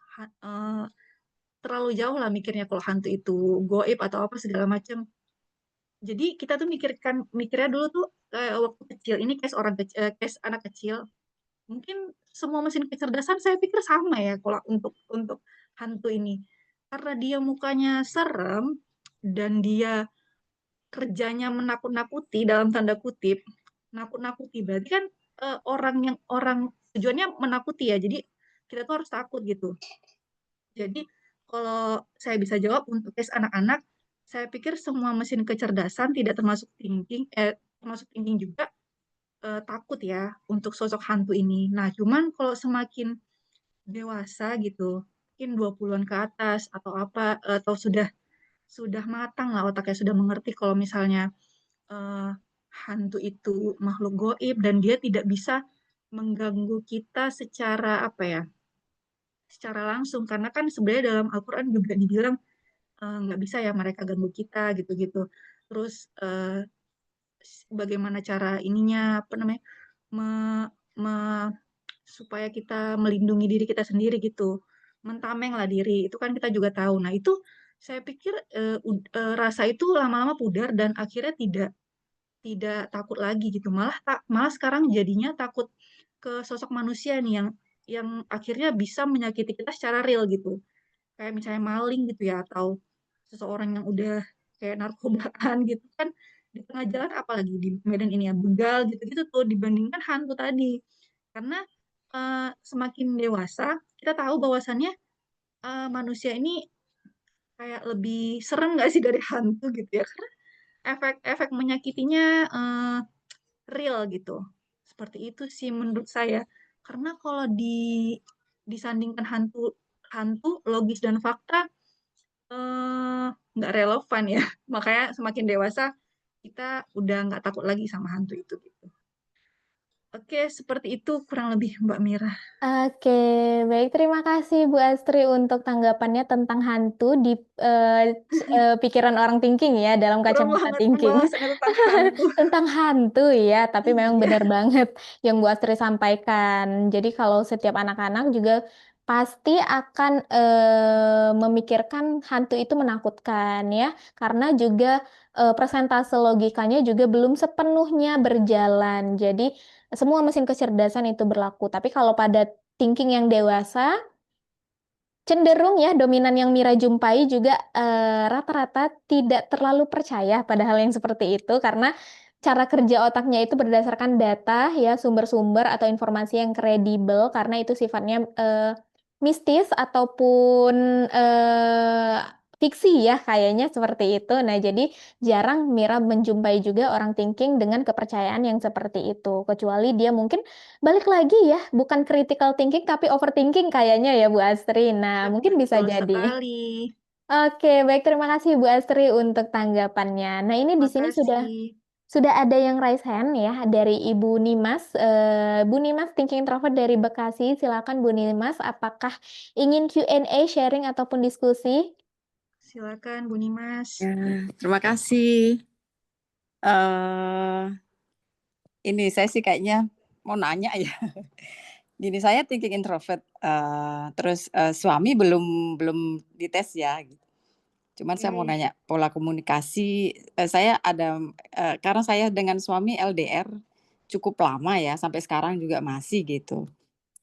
S1: terlalu jauh lah mikirnya kalau hantu itu goib atau apa segala macam. Jadi kita tuh mikirnya dulu tuh waktu kecil ini case anak kecil, mungkin semua mesin kecerdasan saya pikir sama ya kalau untuk hantu ini. Karena dia mukanya serem dan dia kerjanya menakut-nakuti dalam tanda kutip, nakut-nakuti berarti kan orang tujuannya menakuti ya. Jadi kita tuh harus takut gitu. Jadi kalau saya bisa jawab untuk case anak-anak, saya pikir semua mesin kecerdasan tidak termasuk thinking juga takut ya untuk sosok hantu ini. Nah, cuman kalau semakin dewasa gitu, mungkin 20-an ke atas atau apa atau sudah matang lah otaknya sudah mengerti kalau misalnya eh, hantu itu makhluk goib dan dia tidak bisa mengganggu kita secara apa ya? Secara langsung karena kan sebenarnya dalam Al-Qur'an juga dibilang nggak bisa ya mereka ganggu kita gitu-gitu. Terus bagaimana cara ininya apa namanya? me- me- supaya kita melindungi diri kita sendiri gitu. Mentameng lah diri, itu kan kita juga tahu. Nah, itu saya pikir rasa itu lama-lama pudar dan akhirnya tidak tidak takut lagi gitu. Malah sekarang jadinya takut ke sosok manusia nih yang akhirnya bisa menyakiti kita secara real gitu. Kayak misalnya maling gitu ya atau seseorang yang udah kayak narkobaan gitu kan di tengah jalan apalagi di Medan ini ya begal gitu-gitu tuh dibandingkan hantu tadi. Karena semakin dewasa kita tahu bahwasannya manusia ini kayak lebih serem nggak sih dari hantu gitu ya karena efek-efek menyakitinya real gitu. Seperti itu sih menurut saya. Karena kalau disandingkan hantu hantu logis dan fakta eh, nggak relevan ya. Makanya semakin dewasa kita udah nggak takut lagi sama hantu itu gitu. Oke, seperti itu kurang lebih Mbak Mira.
S2: Oke, baik. Terima kasih Bu Astri untuk tanggapannya tentang hantu di pikiran orang thinking ya, dalam
S1: Serem
S2: kacamata
S1: banget
S2: thinking.
S1: pembahasannya tentang hantu.
S2: Tentang hantu ya, tapi memang
S1: Iya,
S2: benar banget yang Bu Astri sampaikan. Jadi kalau setiap anak-anak juga pasti akan memikirkan hantu itu menakutkan ya, karena juga persentase logikanya juga belum sepenuhnya berjalan. Jadi semua mesin kecerdasan itu berlaku. Tapi kalau pada thinking yang dewasa, cenderung ya dominan yang Mira jumpai juga rata-rata tidak terlalu percaya pada hal yang seperti itu karena cara kerja otaknya itu berdasarkan data ya sumber-sumber atau informasi yang kredibel karena itu sifatnya mistis ataupun fiksi ya kayaknya seperti itu. Nah, jadi jarang Mira menjumpai juga orang thinking dengan kepercayaan yang seperti itu kecuali dia mungkin balik lagi ya, bukan critical thinking tapi overthinking kayaknya ya Bu Astri. Nah, mungkin bisa
S1: betul
S2: jadi.
S1: sekali.
S2: Oke, baik terima kasih Bu Astri untuk tanggapannya. Nah, ini di sini sudah
S1: Makasih.
S2: ada yang raise hand ya dari Ibu Nimas. Bu Nimas Thinking Introvert dari Bekasi. Silakan Bu Nimas, apakah ingin Q&A, sharing ataupun diskusi?
S1: Silakan Bu Nimas.
S3: Ya, terima kasih. eh ini saya sih kayaknya mau nanya ya. Gini, saya thinking introvert, terus suami belum belum dites ya. Gitu. Cuman saya mau
S1: Oke,
S3: nanya pola komunikasi. Saya ada karena saya dengan suami LDR cukup lama ya, sampai sekarang juga masih gitu.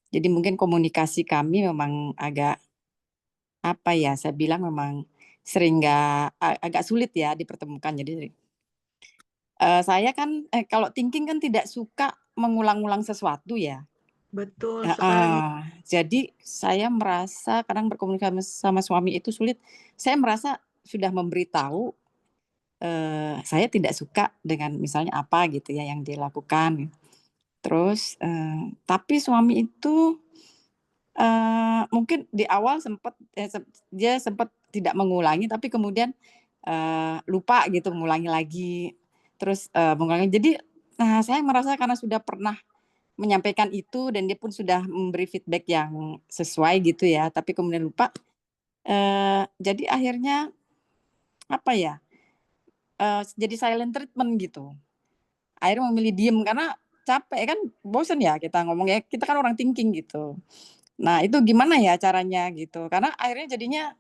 S3: Jadi mungkin komunikasi kami memang agak apa ya? Saya bilang memang sering nggak agak sulit ya dipertemukan. Jadi saya kan kalau thinking kan tidak suka mengulang-ulang sesuatu ya.
S1: betul sekali.
S3: Heeh. Jadi saya merasa kadang berkomunikasi sama suami itu sulit. Saya merasa sudah memberitahu, saya tidak suka dengan misalnya apa gitu ya yang dilakukan. Terus, tapi suami itu, mungkin di awal sempat dia sempat tidak mengulangi tapi kemudian, lupa gitu mengulangi lagi. Terus, mengulangi jadi saya merasa karena sudah pernah menyampaikan itu dan dia pun sudah memberi feedback yang sesuai gitu ya, tapi kemudian lupa, jadi akhirnya apa ya, jadi silent treatment gitu. Akhirnya memilih diem karena capek kan, bosen ya kita ngomong ya, kita kan orang thinking gitu. Nah itu gimana ya caranya gitu, karena akhirnya jadinya,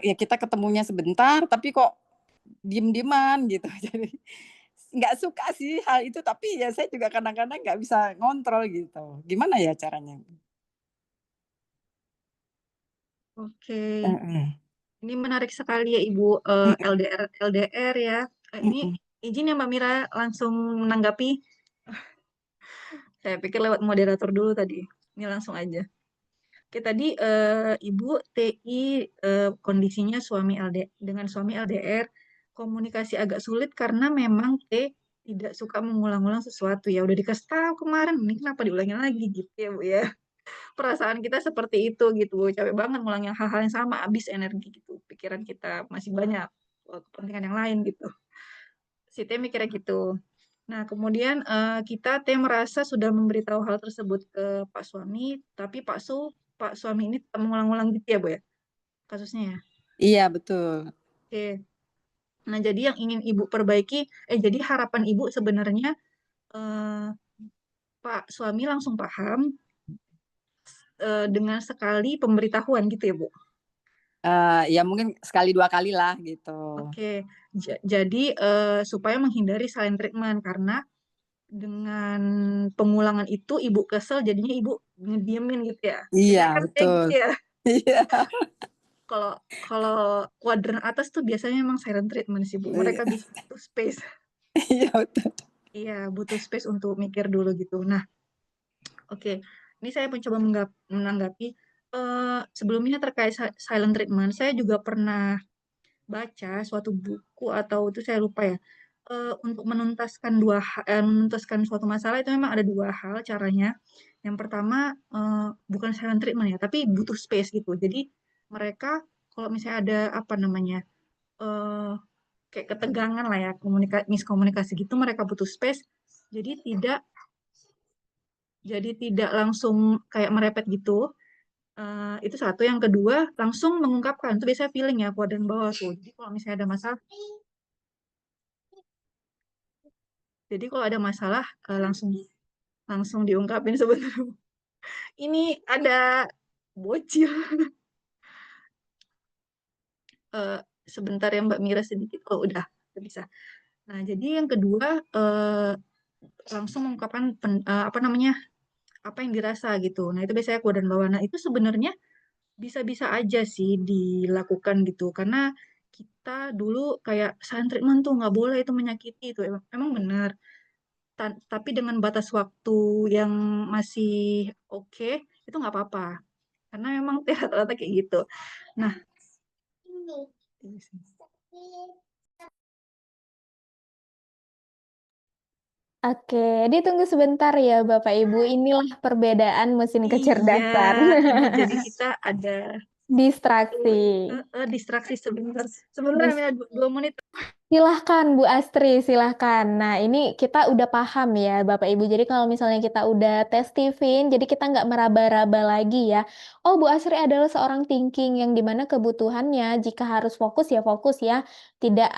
S3: ya kita ketemunya sebentar tapi kok diem-dieman gitu. Jadi nggak suka sih hal itu, tapi ya saya juga kadang-kadang nggak bisa ngontrol gitu. Gimana ya caranya?
S1: Oke,
S3: Heeh.
S1: ini menarik sekali ya Ibu,
S3: Mhm
S1: LDR LDR ya. Ini
S3: mhm.
S1: izin ya Mbak Mira langsung menanggapi. Saya pikir lewat moderator dulu tadi. Ini langsung aja. Oke, tadi Ibu TI kondisinya dengan suami LDR komunikasi agak sulit karena memang T tidak suka mengulang-ulang sesuatu ya. Udah dikasih tahu kemarin, ini kenapa diulangin lagi gitu ya Bu ya. Perasaan kita seperti itu gitu Bu. Capek banget ngulangin hal-hal yang sama, habis energi gitu. Pikiran kita masih banyak kepentingan yang lain gitu. Si T mikirnya gitu. Nah, kemudian kita T merasa sudah memberitahu hal tersebut ke Pak suami, tapi Pak suami ini tetap mengulang-ulang gitu ya, Bu ya, kasusnya ya.
S3: Iya betul.
S1: Oke. Nah, jadi yang ingin Ibu perbaiki, jadi harapan Ibu sebenarnya eh, Pak suami langsung paham dengan sekali pemberitahuan gitu ya, Bu.
S3: Ya mungkin sekali 2 kali lah gitu.
S1: Oke. Jadi supaya menghindari silent treatment karena dengan pengulangan itu Ibu kesel, jadinya Ibu ngediemin gitu ya.
S3: Iya
S1: Biasanya kan kayak
S3: betul.
S1: gitu ya.
S3: Iya.
S1: Kalau kalau kuadran atas tuh biasanya memang silent treatment sih, Bu. Mereka
S3: Iya
S1: butuh space.
S3: iya betul.
S1: Iya, butuh space untuk mikir dulu gitu. Nah, oke. Ini saya mencoba menanggapi sebelumnya terkait silent treatment. Saya juga pernah baca suatu buku atau itu saya lupa ya. Untuk menuntaskan suatu masalah itu memang ada dua hal caranya. Yang pertama bukan silent treatment ya, tapi butuh space gitu. Jadi mereka kalau misalnya ada apa namanya eh kayak ketegangan lah ya, miskomunikasi gitu, mereka butuh space. Jadi tidak Jadi tidak langsung kayak merepet gitu. Itu satu. Yang kedua, langsung mengungkapkan. Itu biasanya feeling ya, kuat dan bawah tuh. Jadi kalau ada masalah, langsung langsung diungkapin sebenarnya. Ini ada bocil. Eh, Sebentar ya Mbak Mira sedikit. Oh udah bisa. Nah jadi yang kedua, langsung mengungkapkan apa namanya, apa yang dirasa gitu. Nah itu biasanya kuat dan bawah. Nah itu sebenarnya bisa-bisa aja sih dilakukan gitu. Karena kita dulu kayak silent treatment tuh nggak boleh, itu menyakiti itu. Emang benar. Tapi dengan batas waktu yang masih oke, itu nggak apa-apa. Karena memang rata-rata kayak gitu. Nah,
S2: Oke, ditunggu sebentar ya Bapak Ibu. Inilah perbedaan mesin
S1: iya,
S2: kecerdasan.
S1: ini jadi kita ada
S2: Distraksi.
S1: distraksi sebentar. Sebentar,
S2: Dis-
S1: Amira, 2 menit.
S2: Silahkan Bu Astri, silahkan. Nah, ini kita udah paham ya Bapak Ibu. Jadi kalau misalnya kita udah tes TVin, jadi kita nggak meraba-raba lagi ya. Oh, Bu Astri adalah seorang thinking yang dimana kebutuhannya jika harus fokus ya fokus ya. Tidak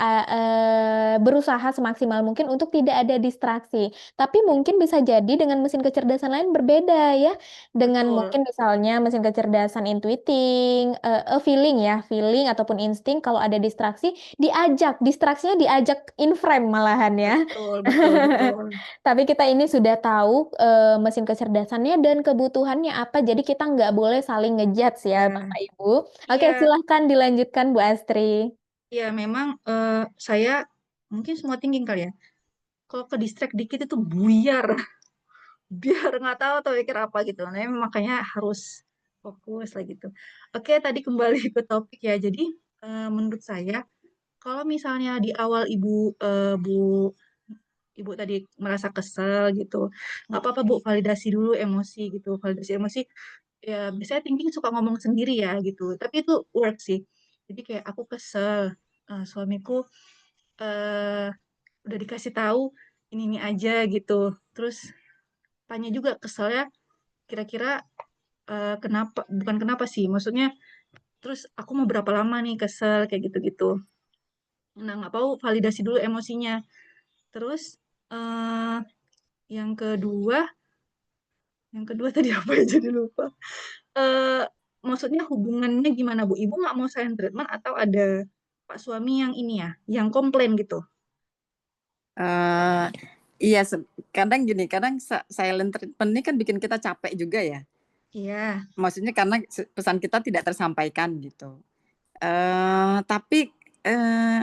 S2: berusaha semaksimal mungkin untuk tidak ada distraksi. Tapi mungkin bisa jadi dengan mesin kecerdasan lain berbeda ya. Dengan
S1: Betul,
S2: mungkin misalnya mesin kecerdasan intuiting, feeling ya, feeling ataupun insting kalau ada distraksi distraksinya diajak in frame malahan ya.
S1: betul, betul, betul.
S2: Tapi kita ini sudah tahu mesin kecerdasannya dan kebutuhannya apa, jadi kita nggak boleh saling ngejudge ya
S1: Ya,
S2: Bapak Ibu. Oke,
S1: iya,
S2: silahkan dilanjutkan Bu Astri.
S1: iya memang saya mungkin semua thinking kali ya. Kalau ke distract dikit itu buyar, biar nggak tahu atau mikir apa gitu. Nah, makanya harus fokus lah gitu. Oke, tadi kembali ke topik ya. Jadi menurut saya, kalau misalnya di awal ibu tadi merasa kesel gitu, nggak apa-apa Bu, validasi dulu emosi gitu. Validasi emosi, ya biasanya thinking suka ngomong sendiri ya gitu. Tapi itu work sih. Jadi kayak aku kesel, suamiku eh udah dikasih tahu ini aja gitu. Terus tanya juga keselnya kira-kira kenapa, bukan kenapa sih, maksudnya terus aku mau berapa lama nih kesel kayak gitu-gitu. Nah, nggak tahu, validasi dulu emosinya. Terus eh yang kedua, tadi apa ya, jadi lupa. Eh Maksudnya hubungannya gimana Bu? Ibu nggak mau silent treatment atau ada Pak suami yang ini ya, yang komplain gitu?
S3: Eh, iya, kadang gini, kadang silent treatment ini kan bikin kita capek juga ya.
S1: Iya,
S3: Maksudnya karena pesan kita tidak tersampaikan gitu. Tapi eh,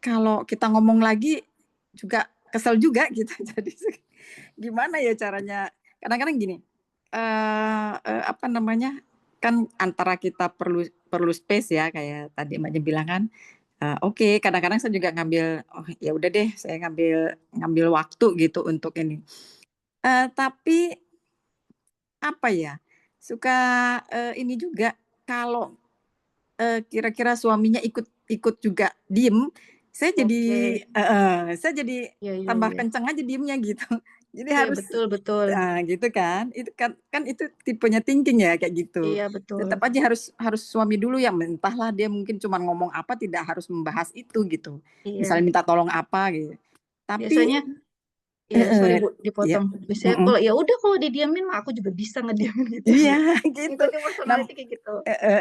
S3: kalau kita ngomong lagi juga kesel juga gitu. Jadi gimana ya caranya? Kadang-kadang gini, apa namanya? Kan antara kita perlu perlu space ya, kayak tadi Mbaknya bilang kan. Oke, kadang-kadang saya juga ngambil, oh ya udah deh, saya ngambil ngambil waktu gitu untuk ini. Tapi apa ya? Suka ini juga kalau kira-kira suaminya ikut ikut juga diem,
S1: oke.
S3: saya jadi
S1: Iya, iya,
S3: tambah
S1: iya.
S3: kencang aja diemnya gitu. Jadi
S1: Iya,
S3: harus
S1: betul, betul.
S3: gitu kan. Itu kan kan itu tipenya thinking ya kayak gitu.
S1: Iya, betul.
S3: Tetap aja harus harus suami dulu yang, entahlah dia mungkin cuma ngomong apa, tidak harus membahas itu gitu. Misalnya
S1: Iya.
S3: minta tolong apa gitu. Tapi
S1: Biasanya, iya, sorry Bu,
S3: ya,
S1: dipotong. Biasanya
S3: mm-mm.
S1: kalau ya udah, kalau didiamin mah aku juga bisa ngediamin gitu.
S3: Iya gitu.
S1: Ngikutin
S3: Nah,
S1: personality kayak gitu.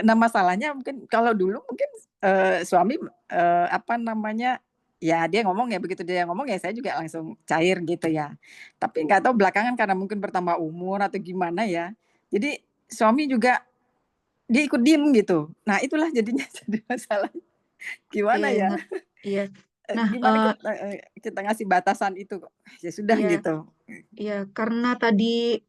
S3: nah masalahnya mungkin kalau dulu mungkin suami apa namanya, ya dia ngomong ya, begitu dia ngomong ya saya juga langsung cair gitu ya. Tapi nggak tahu belakangan karena mungkin bertambah umur atau gimana ya. Jadi suami juga dia ikut diem gitu. Nah itulah jadinya jadi masalah.
S1: Iya,
S3: Gimana ya?
S1: ingat. Iya. Nah,
S3: Gimana kita ngasih batasan itu kok? Ya sudah
S1: iya,
S3: gitu.
S1: iya, karena tadi,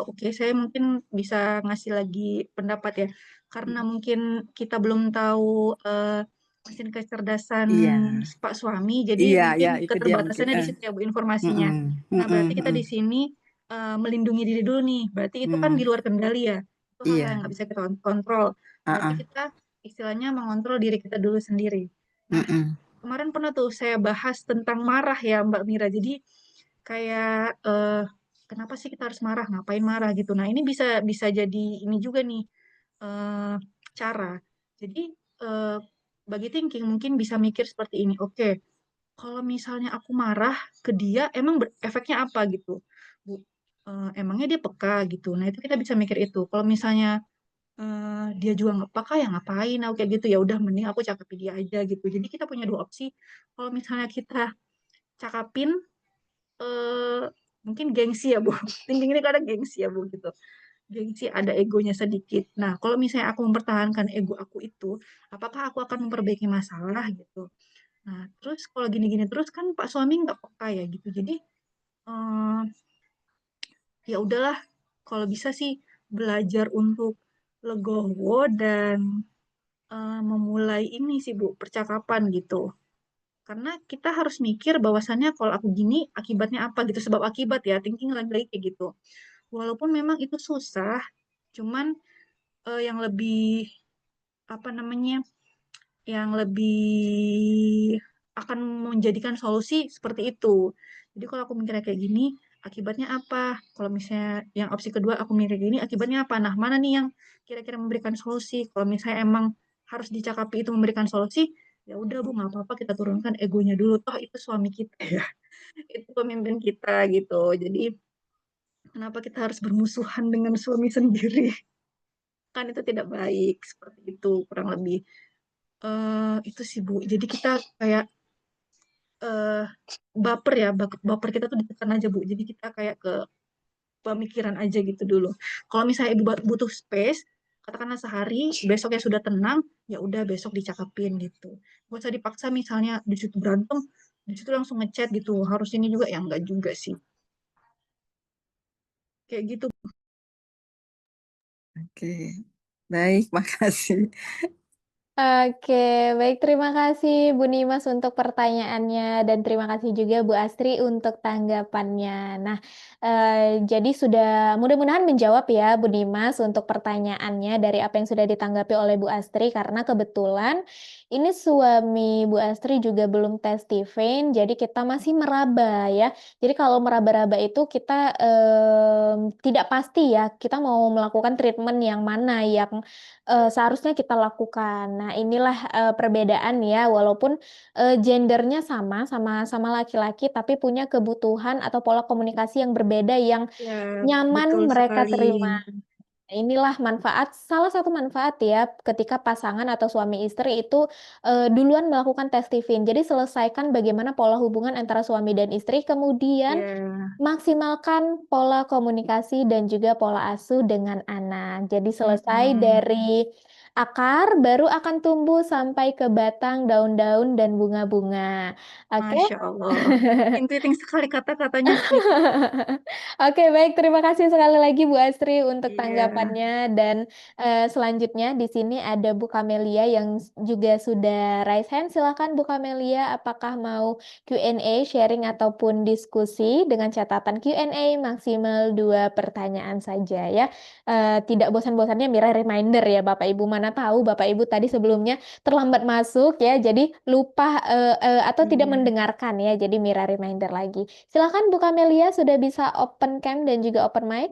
S1: oke, saya mungkin bisa ngasih lagi pendapat ya. Karena mungkin kita belum tahu eh, mesin kecerdasan
S3: Iya,
S1: Pak suami, jadi
S3: iya,
S1: mungkin
S3: ya itu dia mungkin.
S1: keterbatasannya di situ ya Bu, informasinya.
S3: Mm-mm,
S1: Nah,
S3: mm-mm,
S1: berarti kita
S3: mm-mm,
S1: di sini melindungi diri dulu nih. Berarti itu kan di
S3: mm.
S1: luar kendali ya. Itu hal-hal yang
S3: Iya,
S1: nggak bisa kita kontrol. Berarti
S3: uh-uh,
S1: kita istilahnya mengontrol diri kita dulu sendiri. Nah,
S3: mm-mm.
S1: kemarin pernah tuh saya bahas tentang marah ya Mbak Mira. Jadi kayak kenapa sih kita harus marah, ngapain marah gitu. Nah, ini bisa bisa jadi ini juga nih eh, cara. Jadi eh, bagi thinking mungkin bisa mikir seperti ini. Oke, kalau misalnya aku marah ke dia, emang efeknya apa gitu, Bu? Emangnya dia peka gitu. Nah, itu kita bisa mikir itu. Kalau misalnya dia juga nggak peka, ya ngapain aku kayak gitu, ya udah mending aku cakapi dia aja gitu. Jadi kita punya dua opsi. Kalau misalnya kita cakapin, eh mungkin gengsi ya, Bu. Thinking ini kadang gengsi ya, Bu, gitu. Gengsi, ada egonya sedikit. Nah, kalau misalnya aku mempertahankan ego aku itu, apakah aku akan memperbaiki masalah gitu? Nah, terus kalau gini-gini terus kan Pak suami nggak peka ya gitu. Jadi eh, ya udahlah, kalau bisa sih belajar untuk legowo dan memulai ini sih Bu, percakapan gitu. Karena kita harus mikir bahwasannya kalau aku gini akibatnya apa gitu, sebab akibat ya, thinking lagi-lagi kayak gitu. Walaupun memang itu susah, cuman yang lebih apa namanya, yang lebih akan menjadikan solusi seperti itu. Jadi kalau aku mikirnya kayak gini, akibatnya apa? Kalau misalnya yang opsi kedua aku mikir gini, akibatnya apa? Nah, mana nih yang kira-kira memberikan solusi? Kalau misalnya emang harus dicakapi itu memberikan solusi, ya udah Bu, nggak apa-apa, kita turunkan egonya dulu. Toh itu suami kita ya, itu pemimpin kita gitu. Jadi kenapa kita harus bermusuhan dengan suami sendiri? Kan itu tidak baik, seperti itu kurang lebih. Itu sih Bu. Jadi kita kayak eh baper ya, baper kita tuh ditekan aja Bu. Jadi kita kayak ke pemikiran aja gitu dulu. Kalau misalnya ibu butuh space, katakanlah sehari, besoknya sudah tenang, ya udah besok dicakapin gitu. Gak usah dipaksa, misalnya di situ berantem, di situ langsung ngechat gitu. Harus ini juga, ya enggak juga sih. Kayak gitu.
S3: Oke, baik, makasih.
S2: Oke, baik, terima kasih Bu Nimas untuk pertanyaannya dan terima kasih juga Bu Astri untuk tanggapannya. Nah, jadi sudah mudah-mudahan menjawab ya Bu Nimas untuk pertanyaannya dari apa yang sudah ditanggapi oleh Bu Astri karena kebetulan ini suami Bu Astri juga belum tes Steven, jadi kita masih meraba ya. Jadi kalau meraba-raba itu kita tidak pasti ya, kita mau melakukan treatment yang mana yang seharusnya kita lakukan. Nah, inilah perbedaan ya, walaupun gendernya sama laki-laki, tapi punya kebutuhan atau pola komunikasi yang berbeda yang
S1: Ya,
S2: nyaman
S1: betul
S2: mereka
S1: sekali.
S2: terima. Nah, inilah manfaat, salah satu manfaat ya, ketika pasangan atau suami istri itu duluan melakukan tes TVIN. Jadi selesaikan bagaimana pola hubungan antara suami dan istri, kemudian
S1: Ya.
S2: maksimalkan pola komunikasi dan juga pola asuh dengan anak. Jadi selesai
S1: Mm-mm.
S2: dari akar, baru akan tumbuh sampai ke batang, daun-daun, dan bunga-bunga. Oke?
S1: Masya Allah. Intuiting sekali kata-katanya nih.
S2: Oke, baik. Terima kasih sekali lagi Bu Astri untuk
S1: Iya.
S2: tanggapannya. Dan selanjutnya di sini ada Bu Kamelia yang juga sudah raise hand. Silakan Bu Kamelia, apakah mau Q&A, sharing ataupun diskusi dengan catatan Q&A maksimal 2 pertanyaan saja ya. Tidak bosan-bosannya Mira reminder ya Bapak Ibu. Mana tahu Bapak Ibu tadi sebelumnya terlambat masuk ya, jadi lupa atau tidak
S1: Iya.
S2: mendengarkan ya. Jadi Mira reminder lagi. Silakan Bu Kamelia sudah bisa open cam dan juga open mic.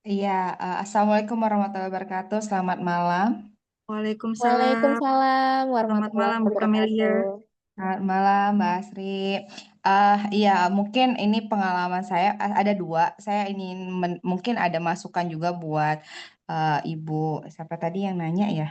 S4: Iya, Assalamualaikum warahmatullahi wabarakatuh. Selamat malam.
S1: Waalaikumsalam.
S2: Waalaikumsalam
S1: Selamat
S2: warahmatullahi
S1: malam, Bu Kamelia.
S2: wabarakatuh.
S4: Selamat malam, Mbak Asri. Iya, mungkin ini pengalaman saya ada dua. Saya ingin mungkin ada masukan juga buat Ibu. Siapa tadi yang nanya ya?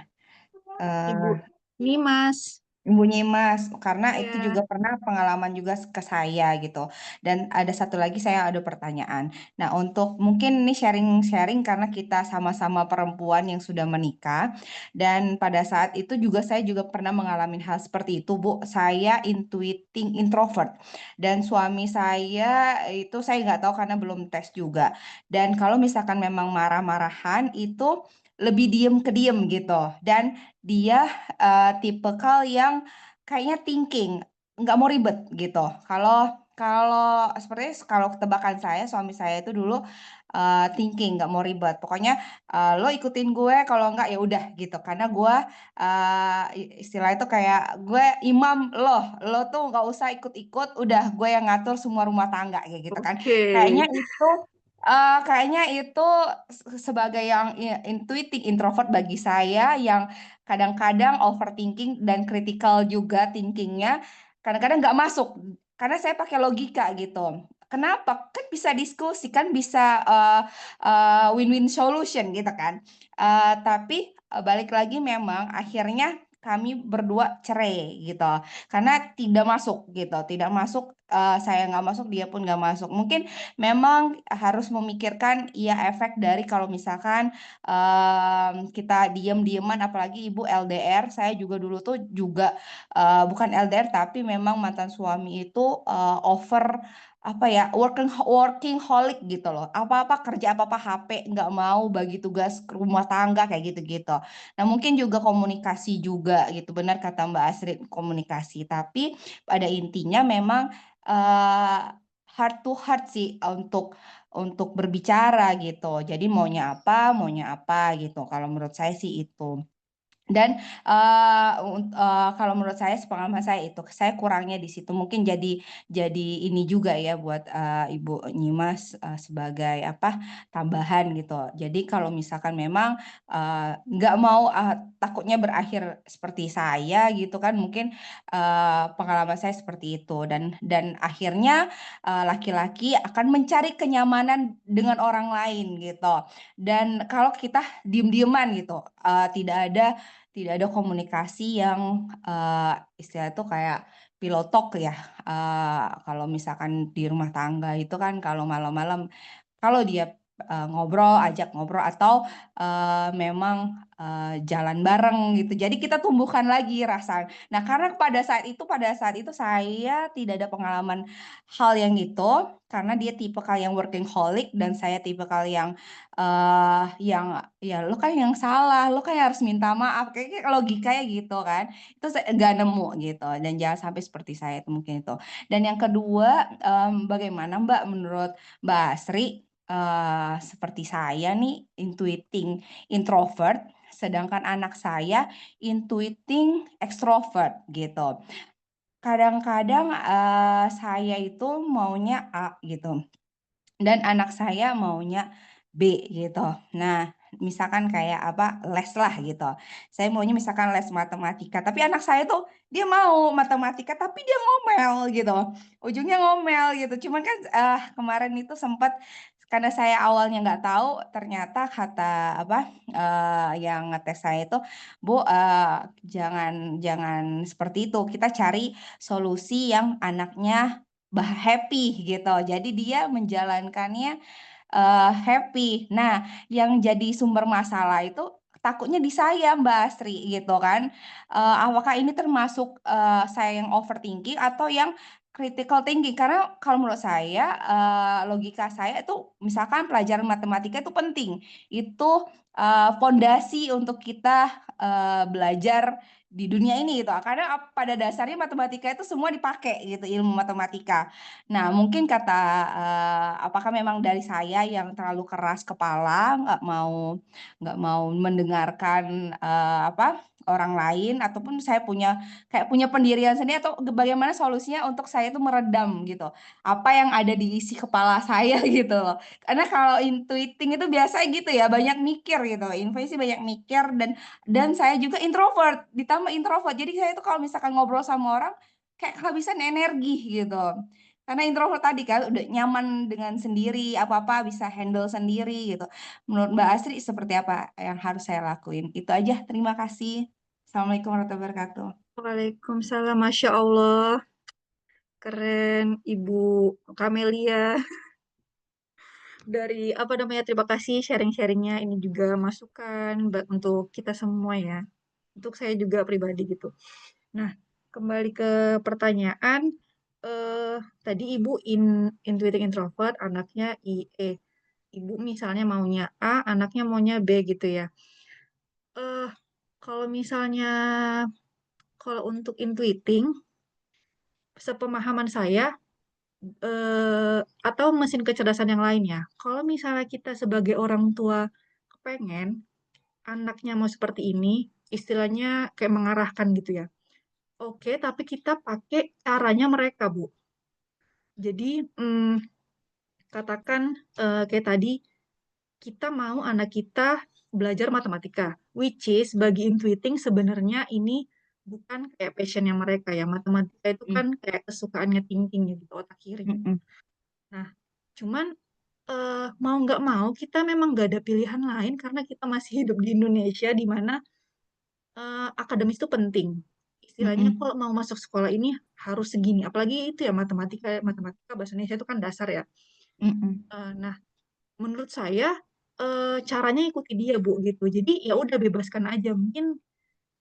S1: Ibu
S4: Eh,
S1: Nimas.
S4: Ibu Nyimas, karena itu
S1: Ya.
S4: juga pernah pengalaman juga ke saya gitu. Dan ada satu lagi saya ada pertanyaan. Nah, untuk mungkin ini sharing-sharing karena kita sama-sama perempuan yang sudah menikah. Dan pada saat itu juga saya juga pernah mengalami hal seperti itu, Bu. Saya intuiting introvert. Dan suami saya itu saya nggak tahu karena belum tes juga. Dan kalau misalkan memang marah-marahan itu lebih diem ke diem gitu. Dan dia tipikal yang kayaknya thinking, nggak mau ribet gitu. Kalau kalau seperti kalau tebakan saya, suami saya itu dulu thinking, nggak mau ribet. Pokoknya lo ikutin gue, kalau nggak ya udah gitu. Karena gue istilah itu kayak gue imam lo tuh nggak usah ikut-ikut, udah gue yang ngatur semua rumah tangga kayak gitu kan.
S1: Oke.
S4: Kayaknya itu sebagai yang intuitif introvert bagi saya yang kadang-kadang overthinking dan critical juga thinkingnya kadang-kadang nggak masuk karena saya pakai logika gitu. Kenapa? Kan bisa diskusi, kan bisa win-win solution gitu kan. Tapi balik lagi memang akhirnya kami berdua cerai gitu karena tidak masuk gitu, tidak masuk, saya nggak masuk, dia pun nggak masuk. Mungkin memang harus memikirkan ya efek dari kalau misalkan kita diem-dieman, apalagi ibu LDR. Saya juga dulu tuh juga bukan LDR tapi memang mantan suami itu over apa ya, working holic gitu loh, apa-apa kerja, apa-apa HP, nggak mau bagi tugas ke rumah tangga kayak gitu-gitu. Nah mungkin juga komunikasi juga gitu, benar kata Mbak Asri, komunikasi, tapi pada intinya memang eh, heart to heart sih untuk berbicara gitu. Jadi maunya apa gitu. Kalau menurut saya sih itu. Dan kalau menurut saya, sepengalaman saya itu, saya kurangnya di situ. Mungkin jadi ini juga ya buat Ibu Nyimas sebagai apa tambahan gitu. Jadi kalau misalkan memang nggak mau takutnya berakhir seperti saya gitu kan, mungkin pengalaman saya seperti itu. Dan akhirnya laki-laki akan mencari kenyamanan dengan orang lain gitu. Dan kalau kita diem-dieman gitu, tidak ada komunikasi yang istilah itu kayak pilotok ya. Kalau misalkan di rumah tangga itu kan kalau malam-malam, kalau dia ajak ngobrol atau memang jalan bareng gitu. Jadi kita tumbuhkan lagi rasa. Nah, karena pada saat itu saya tidak ada pengalaman hal yang itu, karena dia tipikal yang workaholic dan saya tipikal yang ya lo kan yang salah, lo kan yang harus minta maaf, kayak logikanya gitu kan. Itu saya nggak nemu gitu, dan jangan sampai seperti saya itu, mungkin itu. Dan yang kedua, bagaimana Mbak menurut Mbak Asri, seperti saya nih intuiting introvert, sedangkan anak saya intuiting extrovert gitu. Kadang-kadang saya itu maunya A gitu, dan anak saya maunya B gitu. Nah, misalkan kayak apa, les lah gitu. Saya maunya misalkan les matematika, tapi anak saya tuh dia mau matematika tapi dia ngomel gitu. Ujungnya ngomel gitu. Cuman kan kemarin itu sempat, karena saya awalnya nggak tahu, ternyata kata apa yang ngetes saya itu, Bu, jangan jangan seperti itu. Kita cari solusi yang anaknya happy gitu. Jadi dia menjalankannya happy. Nah, yang jadi sumber masalah itu takutnya di saya, Mbak Astri gitu kan. Apakah ini termasuk saya yang overthinking atau yang critical thinking? Karena kalau menurut saya, logika saya itu, misalkan pelajaran matematika itu penting. Itu fondasi untuk kita belajar di dunia ini gitu. Karena pada dasarnya matematika itu semua dipakai gitu, ilmu matematika. Nah, mungkin apakah memang dari saya yang terlalu keras kepala, nggak mau mendengarkan orang lain, ataupun saya punya pendirian sendiri, atau bagaimana solusinya untuk saya itu meredam gitu apa yang ada di isi kepala saya gitu loh. Karena kalau intuiting itu biasa gitu ya, banyak mikir gitu. Intuisi banyak mikir, dan saya juga introvert, ditambah introvert. Jadi saya itu kalau misalkan ngobrol sama orang kayak kehabisan energi gitu. Karena introvert tadi kan udah nyaman dengan sendiri, apa-apa bisa handle sendiri gitu. Menurut Mbak Asri seperti apa yang harus saya lakuin? Itu aja, terima kasih. Assalamualaikum warahmatullahi wabarakatuh.
S1: Waalaikumsalam. Masya Allah. Keren, Ibu Kamelia. Dari apa namanya, terima kasih sharing-sharingnya. Ini juga masukan untuk kita semua ya. Untuk saya juga pribadi gitu. Nah, kembali ke pertanyaan. Tadi Ibu intuiting introvert, anaknya IE. Ibu misalnya maunya A, anaknya maunya B gitu ya. Eh, kalau misalnya, kalau untuk intuiting, sepemahaman saya, atau mesin kecerdasan yang lain ya. Kalau misalnya kita sebagai orang tua kepengen anaknya mau seperti ini, istilahnya kayak mengarahkan gitu ya. Oke, tapi kita pakai caranya mereka, Bu. Jadi, katakan kayak tadi, kita mau anak kita belajar matematika, which is bagi Intuiting sebenarnya ini bukan kayak passionnya mereka ya. Matematika itu
S3: Mm,
S1: kan kayak kesukaannya Ting-Ting ya gitu, otak kiri.
S3: mm,
S1: Nah, cuman mau nggak mau kita memang nggak ada pilihan lain karena kita masih hidup di Indonesia di mana akademis itu penting. Istilahnya
S3: mm,
S1: kalau mau masuk sekolah ini harus segini. Apalagi itu ya matematika, matematika bahasa Indonesia itu kan dasar ya.
S3: mm,
S1: Nah, menurut saya caranya ikuti dia Bu gitu. Jadi ya udah bebaskan aja. Mungkin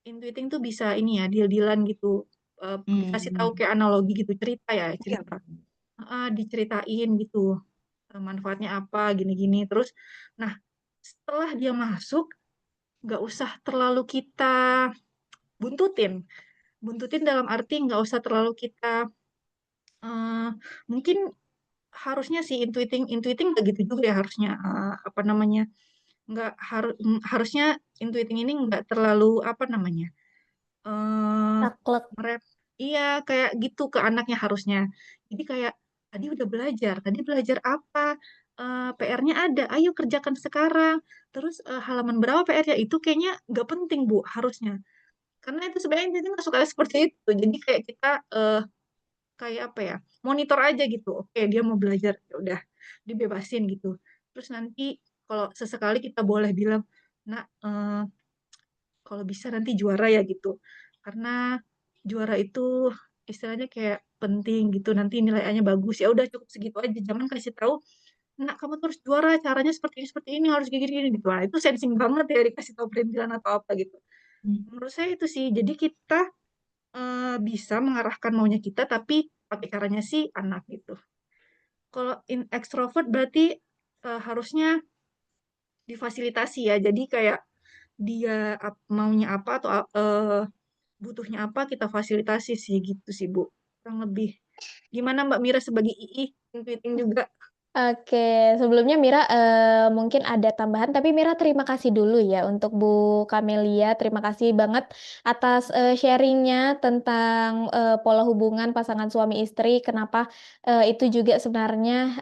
S1: Intuiting tuh bisa ini ya deal-dealan gitu. Dikasih tahu
S3: mm.
S1: kayak analogi gitu cerita ya
S3: Iya,
S1: cerita. Diceritain gitu manfaatnya apa gini-gini. Terus, nah setelah dia masuk nggak usah terlalu kita buntutin. Buntutin dalam arti nggak usah terlalu kita eh, mungkin harusnya sih intuiting intuiting nggak gitu juga ya harusnya apa namanya nggak harusnya intuiting ini nggak terlalu apa namanya eh
S2: Saklek.
S1: merep iya kayak gitu ke anaknya harusnya jadi kayak tadi belajar apa. PR-nya ada ayo kerjakan sekarang terus halaman berapa PR-nya itu kayaknya nggak penting Bu harusnya karena itu sebenarnya jadi nggak suka seperti itu jadi kayak kita kayak apa ya monitor aja gitu oke dia mau belajar ya udah dibebasin gitu terus nanti kalau sesekali kita boleh bilang nak kalau bisa nanti juara ya gitu karena juara itu istilahnya kayak penting gitu nanti nilai A-nya bagus ya udah cukup segitu aja jangan kasih tahu nak kamu terus juara caranya seperti ini harus kayak gini gitu nah itu sensing banget ya dikasih tahu perintilan atau apa gitu
S3: mm,
S1: menurut saya itu sih jadi kita bisa mengarahkan maunya kita tapi pakai caranya si anak gitu. Kalau extrovert berarti harusnya difasilitasi ya. Jadi kayak dia maunya apa atau butuhnya apa kita fasilitasi sih gitu sih Bu. Kurang lebih. Gimana Mbak Mira sebagai II intuiting juga?
S2: Oke, sebelumnya Mira mungkin ada tambahan, tapi Mira terima kasih dulu ya untuk Bu Kamelia. Terima kasih banget atas sharingnya tentang pola hubungan pasangan suami istri. Kenapa itu juga sebenarnya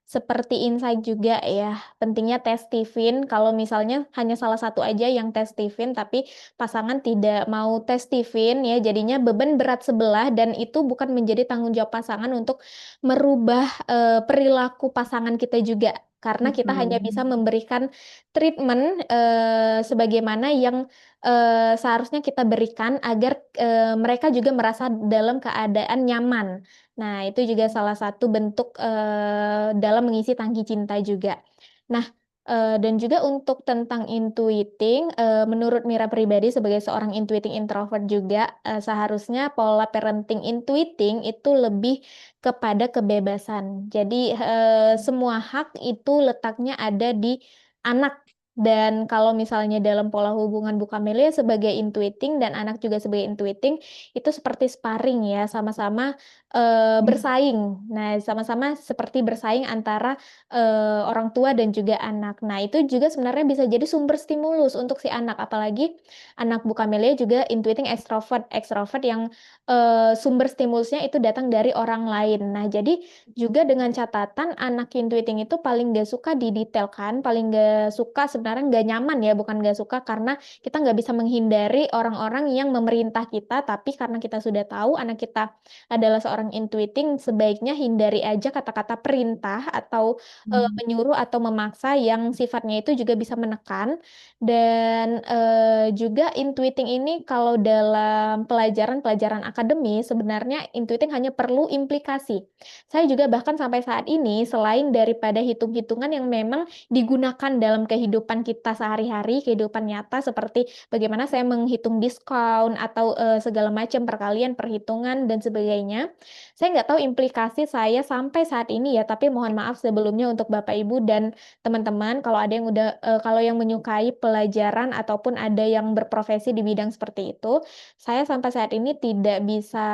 S2: seperti insight juga ya. Pentingnya tes Stephen. Kalau misalnya hanya salah satu aja yang tes Stephen, tapi pasangan tidak mau tes Stephen ya, jadinya beban berat sebelah dan itu bukan menjadi tanggung jawab pasangan untuk merubah perilaku pasangan kita juga karena kita hanya
S1: Mm-mm.
S2: bisa memberikan treatment sebagaimana yang seharusnya kita berikan agar mereka juga merasa dalam keadaan nyaman. Nah, itu juga salah satu bentuk dalam mengisi tangki cinta juga. Nah, dan juga untuk tentang intuiting, menurut Mira pribadi sebagai seorang intuiting introvert juga, seharusnya pola parenting intuiting itu lebih kepada kebebasan. Jadi semua hak itu letaknya ada di anak. Dan kalau misalnya dalam pola hubungan Bu Kamelia sebagai intuiting dan anak juga sebagai intuiting, itu seperti sparring ya, sama-sama bersaing. Nah, sama-sama seperti bersaing antara orang tua dan juga anak. Nah, itu juga sebenarnya bisa jadi sumber stimulus untuk si anak, apalagi anak Bu Kamelia juga intuiting extrovert, extrovert yang sumber stimulusnya itu datang dari orang lain. Nah, jadi juga dengan catatan anak intuiting itu paling gak suka didetailkan, paling gak suka sebenarnya gak nyaman ya, bukan gak suka karena kita nggak bisa menghindari orang-orang yang memerintah kita, tapi karena kita sudah tahu anak kita adalah seorang intuiting, sebaiknya hindari aja kata-kata perintah atau menyuruh atau memaksa yang sifatnya itu juga bisa menekan. Dan juga intuiting ini kalau dalam pelajaran-pelajaran akademis sebenarnya intuiting hanya perlu implikasi. Saya juga bahkan sampai saat ini selain daripada hitung-hitungan yang memang digunakan dalam kehidupan kehidupan kita sehari-hari, kehidupan nyata seperti bagaimana saya menghitung diskon atau segala macam perkalian, perhitungan dan sebagainya. Saya nggak tahu implikasi saya sampai saat ini ya, tapi mohon maaf sebelumnya untuk Bapak Ibu dan teman-teman kalau ada yang kalau yang menyukai pelajaran ataupun ada yang berprofesi di bidang seperti itu, saya sampai saat ini tidak bisa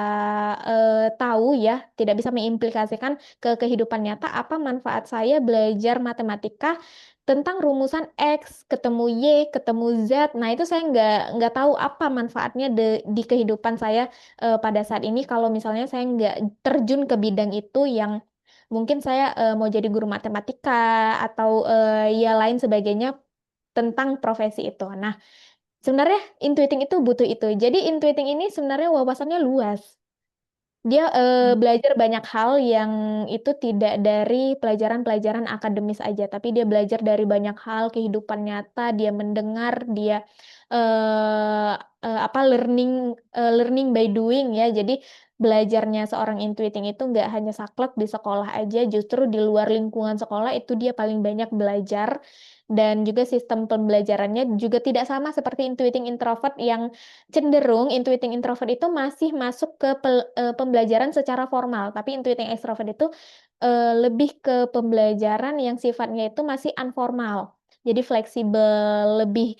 S2: tahu ya, tidak bisa mengimplikasikan ke kehidupan nyata apa manfaat saya belajar matematika tentang rumusan X ketemu Y ketemu Z. Nah itu saya nggak tahu apa manfaatnya di kehidupan saya pada saat ini kalau misalnya saya nggak terjun ke bidang itu yang mungkin saya mau jadi guru matematika atau ya lain sebagainya tentang profesi itu. Nah, sebenarnya intuiting itu butuh itu. Jadi intuiting ini sebenarnya wawasannya luas. Dia belajar banyak hal yang itu tidak dari pelajaran-pelajaran akademis aja, tapi dia belajar dari banyak hal kehidupan nyata, dia mendengar, dia learning by doing ya. Jadi belajarnya seorang intuiting itu nggak hanya saklek di sekolah aja, justru di luar lingkungan sekolah itu dia paling banyak belajar dan juga sistem pembelajarannya juga tidak sama seperti intuiting introvert yang cenderung intuiting introvert itu masih masuk ke pembelajaran secara formal, tapi intuiting extrovert itu lebih ke pembelajaran yang sifatnya itu masih informal. Jadi fleksibel, lebih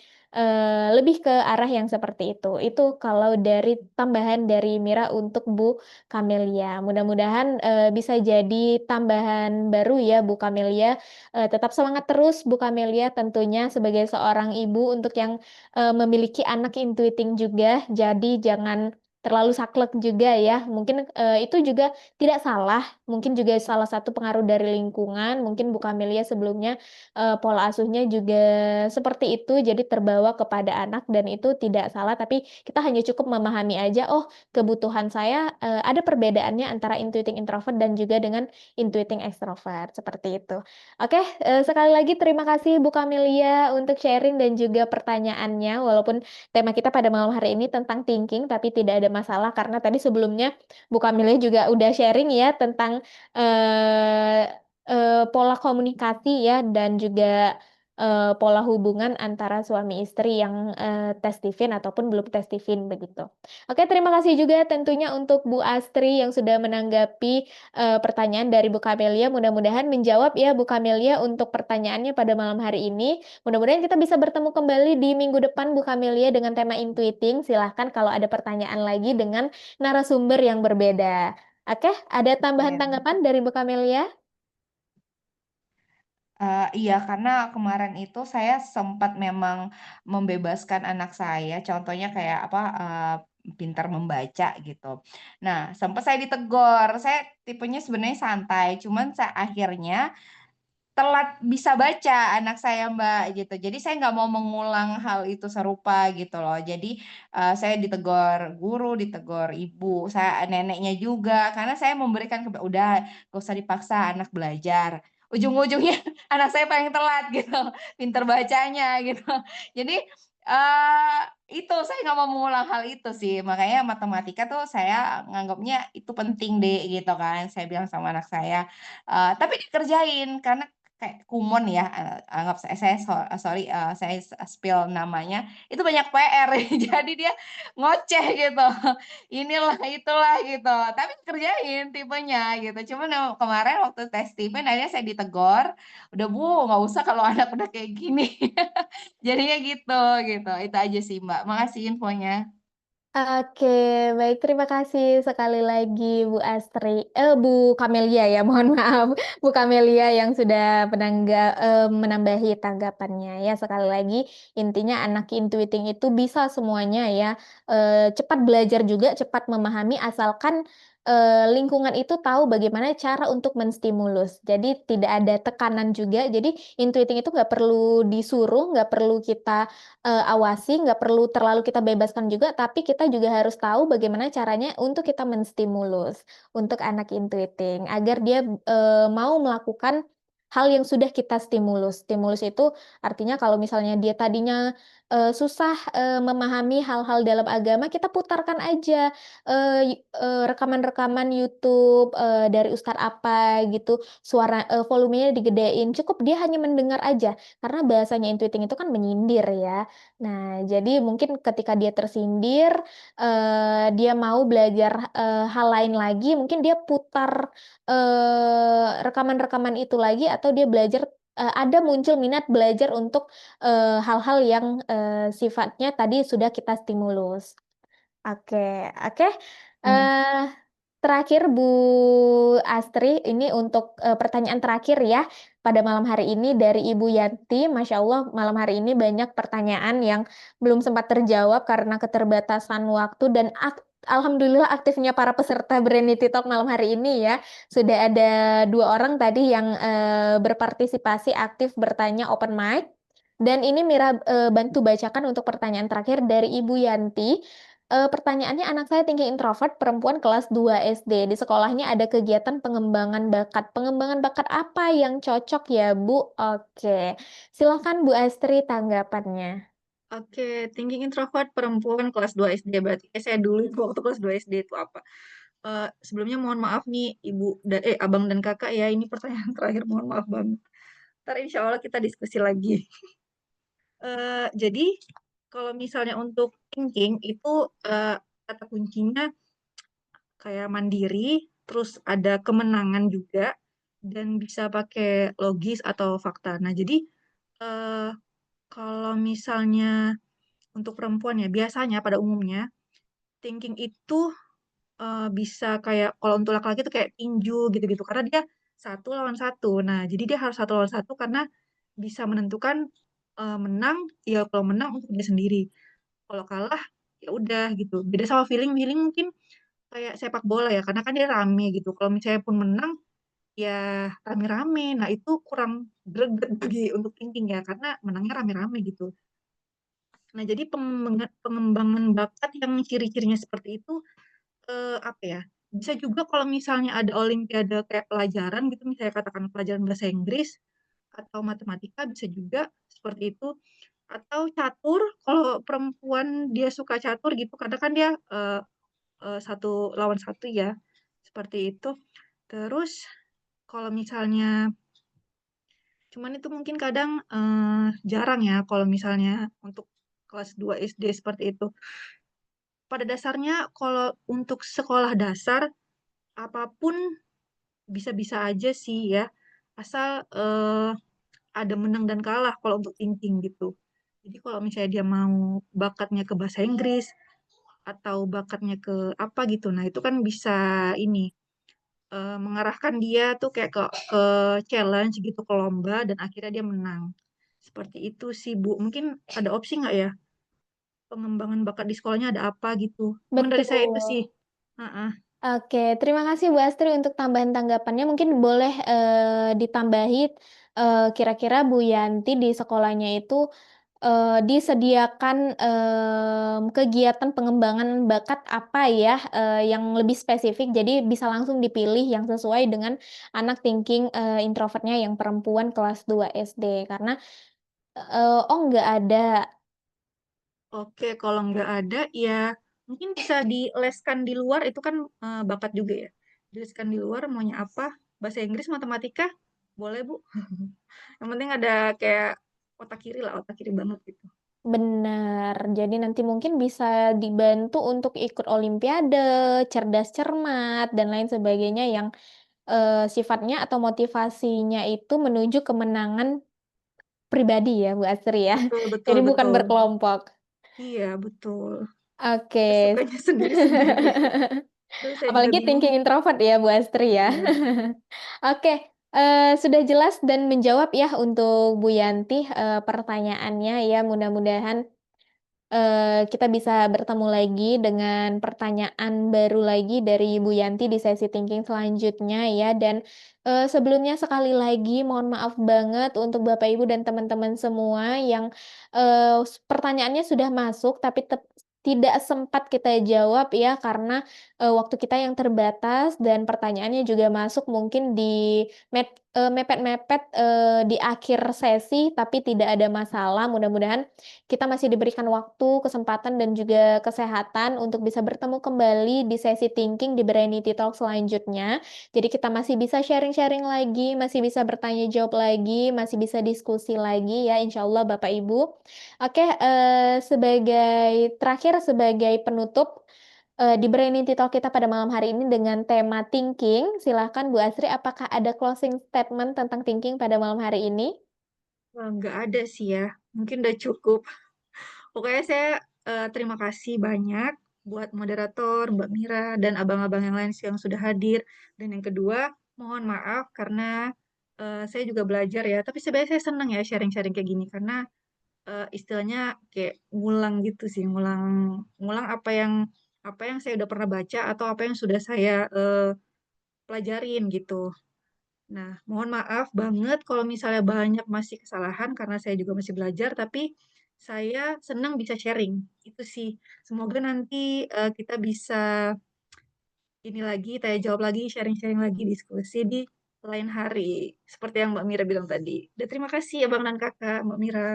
S2: ke arah yang seperti itu. Itu kalau dari tambahan dari Mira untuk Bu Kamelia. Mudah-mudahan bisa jadi tambahan baru ya Bu Kamelia. Tetap semangat terus Bu Kamelia tentunya sebagai seorang ibu untuk yang memiliki anak intuiting juga, jadi jangan terlalu saklek juga ya. Mungkin itu juga tidak salah, mungkin juga salah satu pengaruh dari lingkungan. Mungkin Bu Kamelia sebelumnya pola asuhnya juga seperti itu, jadi terbawa kepada anak dan itu tidak salah. Tapi kita hanya cukup memahami aja, oh kebutuhan saya ada perbedaannya antara intuiting introvert dan juga dengan intuiting extrovert seperti itu. Oke, sekali lagi terima kasih Bu Kamelia untuk sharing dan juga pertanyaannya. Walaupun tema kita pada malam hari ini tentang thinking, tapi tidak ada masalah karena tadi sebelumnya Bu Kamelia juga udah sharing ya tentang eh, pola komunikasi ya dan juga pola hubungan antara suami istri yang tes Tiffin ataupun belum tes Tiffin begitu. Oke, terima kasih juga tentunya untuk Bu Astri yang sudah menanggapi pertanyaan dari Bu Kamelia. Mudah-mudahan menjawab ya Bu Kamelia untuk pertanyaannya pada malam hari ini. Mudah-mudahan kita bisa bertemu kembali di minggu depan Bu Kamelia dengan tema intuiting. Silahkan kalau ada pertanyaan lagi dengan narasumber yang berbeda. Oke, ada tambahan
S4: Iya.
S2: tanggapan dari Bu Kamelia?
S4: Iya, karena kemarin itu saya sempat memang membebaskan anak saya, contohnya kayak apa, pintar membaca gitu. Nah, sempat saya ditegur, saya tipenya sebenarnya santai, cuman akhirnya telat bisa baca anak saya, Mbak, gitu. Jadi saya nggak mau mengulang hal itu serupa gitu loh. Jadi, saya ditegur guru, ditegur ibu, saya neneknya juga, karena saya memberikan "Udah, nggak usah dipaksa anak belajar." Ujung-ujungnya anak saya paling telat gitu, pinter bacanya gitu. Jadi, itu saya nggak mau mengulang hal itu sih, makanya matematika tuh saya nganggapnya itu penting deh gitu kan, saya bilang sama anak saya, tapi dikerjain karena kayak Kumon ya, anggap sorry, saya spill namanya, itu banyak PR jadi dia ngoceh gitu, inilah itulah gitu, tapi kerjain tipenya gitu. Cuman kemarin waktu tes Stephen akhirnya saya ditegur, "Udah Bu, nggak usah kalau anak udah kayak gini." Jadinya gitu, gitu. Itu aja sih Mbak, makasih infonya.
S2: Oke, baik. Terima kasih sekali lagi Bu Astri, Bu Kamelia ya, mohon maaf, Bu Kamelia yang sudah menambahi tanggapannya ya. Sekali lagi, intinya anak intuiting itu bisa semuanya ya. Cepat belajar juga, cepat memahami, asalkan lingkungan itu tahu bagaimana cara untuk menstimulus. Jadi tidak ada tekanan juga. Jadi intuiting itu nggak perlu disuruh, nggak perlu kita awasi, nggak perlu terlalu kita bebaskan juga, tapi kita juga harus tahu bagaimana caranya untuk kita menstimulus untuk anak intuiting agar dia mau melakukan hal yang sudah kita stimulus. Stimulus itu artinya kalau misalnya dia tadinya susah memahami hal-hal dalam agama, kita putarkan aja rekaman-rekaman YouTube dari ustadz apa gitu, volumenya digedein, cukup dia hanya mendengar aja, karena bahasanya Intuiting itu kan menyindir ya. Nah, jadi mungkin ketika dia tersindir, dia mau belajar hal lain lagi, mungkin dia putar rekaman-rekaman itu lagi, atau dia belajar ada muncul minat belajar untuk hal-hal yang sifatnya tadi sudah kita stimulus. Oke, oke. Eh, Terakhir Bu Astri, ini untuk pertanyaan terakhir ya pada malam hari ini dari Ibu Yanti. Masya Allah, malam hari ini banyak pertanyaan yang belum sempat terjawab karena keterbatasan waktu, dan Alhamdulillah aktifnya para peserta Brainy Talk malam hari ini ya. Sudah ada 2 orang tadi yang berpartisipasi aktif bertanya open mic. Dan ini Mira bantu bacakan untuk pertanyaan terakhir dari Ibu Yanti. Pertanyaannya, anak saya tinggi introvert, perempuan kelas 2 SD. Di sekolahnya ada kegiatan pengembangan bakat. Pengembangan bakat apa yang cocok ya, Bu? Oke. Silakan Bu Astri tanggapannya.
S1: Oke, thinking introvert perempuan kelas 2 SD, berarti saya dulu waktu kelas 2 SD itu apa? Sebelumnya mohon maaf nih abang dan kakak ya, ini pertanyaan terakhir, mohon maaf banget. Ntar insya Allah kita diskusi lagi. Jadi kalau misalnya untuk thinking itu kata kuncinya kayak mandiri, terus ada kemenangan juga, dan bisa pakai logis atau fakta. Nah, jadi eh, kalau misalnya untuk perempuan ya, biasanya pada umumnya thinking itu bisa kayak kalau untuk laki-laki itu kayak tinju gitu-gitu, karena dia 1 lawan 1. Nah, jadi dia harus 1 lawan 1 karena bisa menentukan menang, ya kalau menang untuk dia sendiri. Kalau kalah ya udah gitu. Beda sama feeling, feeling mungkin kayak sepak bola ya, karena kan dia rame gitu. Kalau misalnya pun menang ya rame-rame. Nah, itu kurang greget bagi untuk thinking ya, karena menangnya rame-rame gitu. Nah, jadi pengembangan bakat yang ciri-cirinya seperti itu apa ya? Bisa juga kalau misalnya ada olimpiade kayak pelajaran gitu, misalnya katakan pelajaran bahasa Inggris atau matematika, bisa juga seperti itu. Atau catur, kalau perempuan dia suka catur gitu, karena kan dia 1 lawan 1 ya, seperti itu. Terus kalau misalnya, cuman itu mungkin kadang jarang ya kalau misalnya untuk kelas 2 SD seperti itu. Pada dasarnya kalau untuk sekolah dasar, apapun bisa-bisa aja sih ya, asal ada menang dan kalah kalau untuk thinking gitu. Jadi kalau misalnya dia mau bakatnya ke bahasa Inggris atau bakatnya ke apa gitu, nah itu kan bisa ini mengarahkan dia tuh kayak ke challenge gitu, ke lomba, dan akhirnya dia menang. Seperti itu sih Bu. Mungkin ada opsi nggak ya, pengembangan bakat di sekolahnya ada apa gitu. Cuman dari saya itu sih.
S2: Betul.
S1: Heeh.
S2: Oke, terima kasih Bu Astri untuk tambahan tanggapannya. Mungkin boleh ditambahi kira-kira Bu Yanti di sekolahnya itu disediakan kegiatan pengembangan bakat apa ya yang lebih spesifik, jadi bisa langsung dipilih yang sesuai dengan anak thinking introvertnya yang perempuan kelas 2 SD. Karena oh nggak ada.
S1: Oke, kalau nggak ada ya mungkin bisa dileskan di luar, itu kan bakat juga ya. Dileskan di luar maunya apa? Bahasa Inggris, matematika, boleh Bu. Yang penting ada kayak otak kiri lah, otak kiri banget gitu.
S2: Benar, jadi nanti mungkin bisa dibantu untuk ikut olimpiade, cerdas cermat, dan lain sebagainya yang sifatnya atau motivasinya itu menuju kemenangan pribadi ya Bu Astri ya.
S1: Betul, betul,
S2: Jadi bukan
S1: betul.
S2: berkelompok.
S1: Iya, betul.
S2: Oke.
S1: Kesukanya sendiri-sendiri. Terus saya juga
S2: Apalagi
S1: bingung.
S2: thinking introvert ya Bu Astri ya.
S1: Iya.
S2: Oke, sudah jelas dan menjawab ya untuk Bu Yanti pertanyaannya ya. Mudah-mudahan kita bisa bertemu lagi dengan pertanyaan baru lagi dari Bu Yanti di sesi thinking selanjutnya ya. Dan sebelumnya sekali lagi mohon maaf banget untuk Bapak Ibu dan teman-teman semua yang pertanyaannya sudah masuk tapi tidak sempat kita jawab ya, karena waktu kita yang terbatas dan pertanyaannya juga masuk mungkin di mepet-mepet di akhir sesi, tapi tidak ada masalah. Mudah-mudahan kita masih diberikan waktu, kesempatan, dan juga kesehatan untuk bisa bertemu kembali di sesi thinking di Brainity Talk selanjutnya. Jadi kita masih bisa sharing-sharing lagi, masih bisa bertanya jawab lagi, masih bisa diskusi lagi ya, insya Allah Bapak Ibu. Oke, sebagai penutup di Brainity Talk kita pada malam hari ini dengan tema thinking, silahkan Bu Asri, apakah ada closing statement tentang thinking pada malam hari ini?
S1: Wah, nggak ada sih ya, mungkin udah cukup. Pokoknya saya terima kasih banyak buat moderator, Mbak Mira, dan abang-abang yang lain yang sudah hadir. Dan yang kedua, mohon maaf karena saya juga belajar ya. Tapi sebenarnya saya senang ya sharing-sharing kayak gini karena istilahnya kayak ngulang gitu sih, ngulang ngulang apa yang saya udah pernah baca atau apa yang sudah saya pelajarin gitu. Nah, mohon maaf banget kalau misalnya banyak masih kesalahan karena saya juga masih belajar, tapi saya senang bisa sharing. Itu sih. Semoga nanti kita bisa ini lagi, tanya jawab lagi, sharing-sharing lagi, diskusi di lain hari. Seperti yang Mbak Mira bilang tadi. Dan terima kasih ya Bang dan Kakak, Mbak Mira.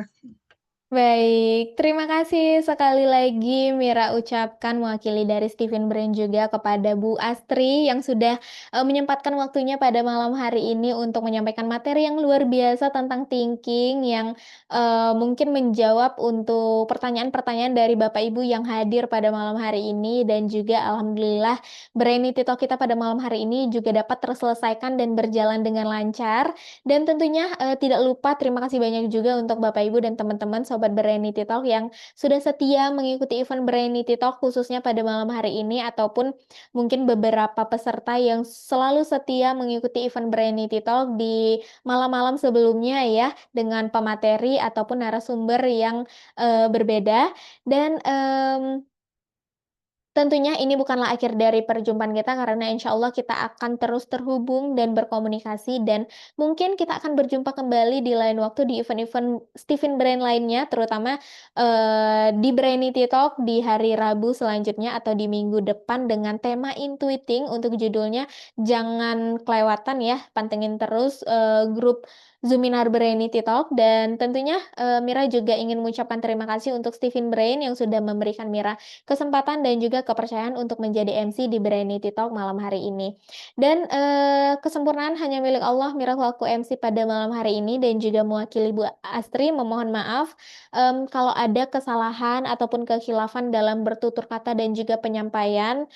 S2: Baik, terima kasih sekali lagi Mira ucapkan mewakili dari Steven Brain juga kepada Bu Astri yang sudah menyempatkan waktunya pada malam hari ini untuk menyampaikan materi yang luar biasa tentang thinking yang mungkin menjawab untuk pertanyaan-pertanyaan dari Bapak Ibu yang hadir pada malam hari ini, dan juga alhamdulillah Brainity Talk kita pada malam hari ini juga dapat terselesaikan dan berjalan dengan lancar. Dan tentunya tidak lupa terima kasih banyak juga untuk Bapak Ibu dan teman-teman Sobat Brainity Talk yang sudah setia mengikuti event Brainity Talk khususnya pada malam hari ini, ataupun mungkin beberapa peserta yang selalu setia mengikuti event Brainity Talk di malam-malam sebelumnya ya, dengan pemateri ataupun narasumber yang berbeda. Dan tentunya ini bukanlah akhir dari perjumpaan kita, karena insya Allah kita akan terus terhubung dan berkomunikasi, dan mungkin kita akan berjumpa kembali di lain waktu di event-event Steven Brain lainnya, terutama di Brainity Talk di hari Rabu selanjutnya atau di minggu depan dengan tema Intuiting. Untuk judulnya jangan kelewatan ya, pantengin terus grup Zoominar Brainity Talk. Dan tentunya Mira juga ingin mengucapkan terima kasih untuk Steven Brain yang sudah memberikan Mira kesempatan dan juga kepercayaan untuk menjadi MC di Brainity Talk malam hari ini. Dan kesempurnaan hanya milik Allah. Mira selaku MC pada malam hari ini dan juga mewakili Bu Astri memohon maaf kalau ada kesalahan ataupun kekhilafan dalam bertutur kata dan juga penyampaian.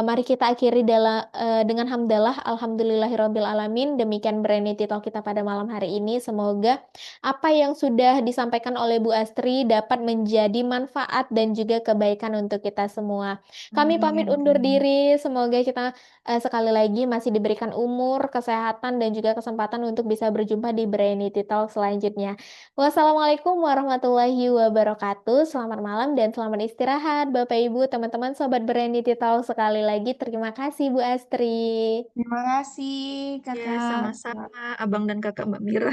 S2: Mari kita akhiri dengan hamdalah alhamdulillahirabbil alamin. Demikian Brainity Talk kita pada malam hari ini. Semoga apa yang sudah disampaikan oleh Bu Astri dapat menjadi manfaat dan juga kebaikan untuk kita semua. Kami pamit undur diri, semoga kita sekali lagi masih diberikan umur, kesehatan, dan juga kesempatan untuk bisa berjumpa di Brainity Talk selanjutnya. Wassalamualaikum warahmatullahi wabarakatuh. Selamat malam dan selamat istirahat Bapak Ibu, teman-teman Sobat Brainity Talk. Sekali lagi terima kasih Bu Astri.
S4: Terima kasih
S1: Ya,
S4: Kakak.
S1: sama-sama Abang dan Kakak Mbak Mira.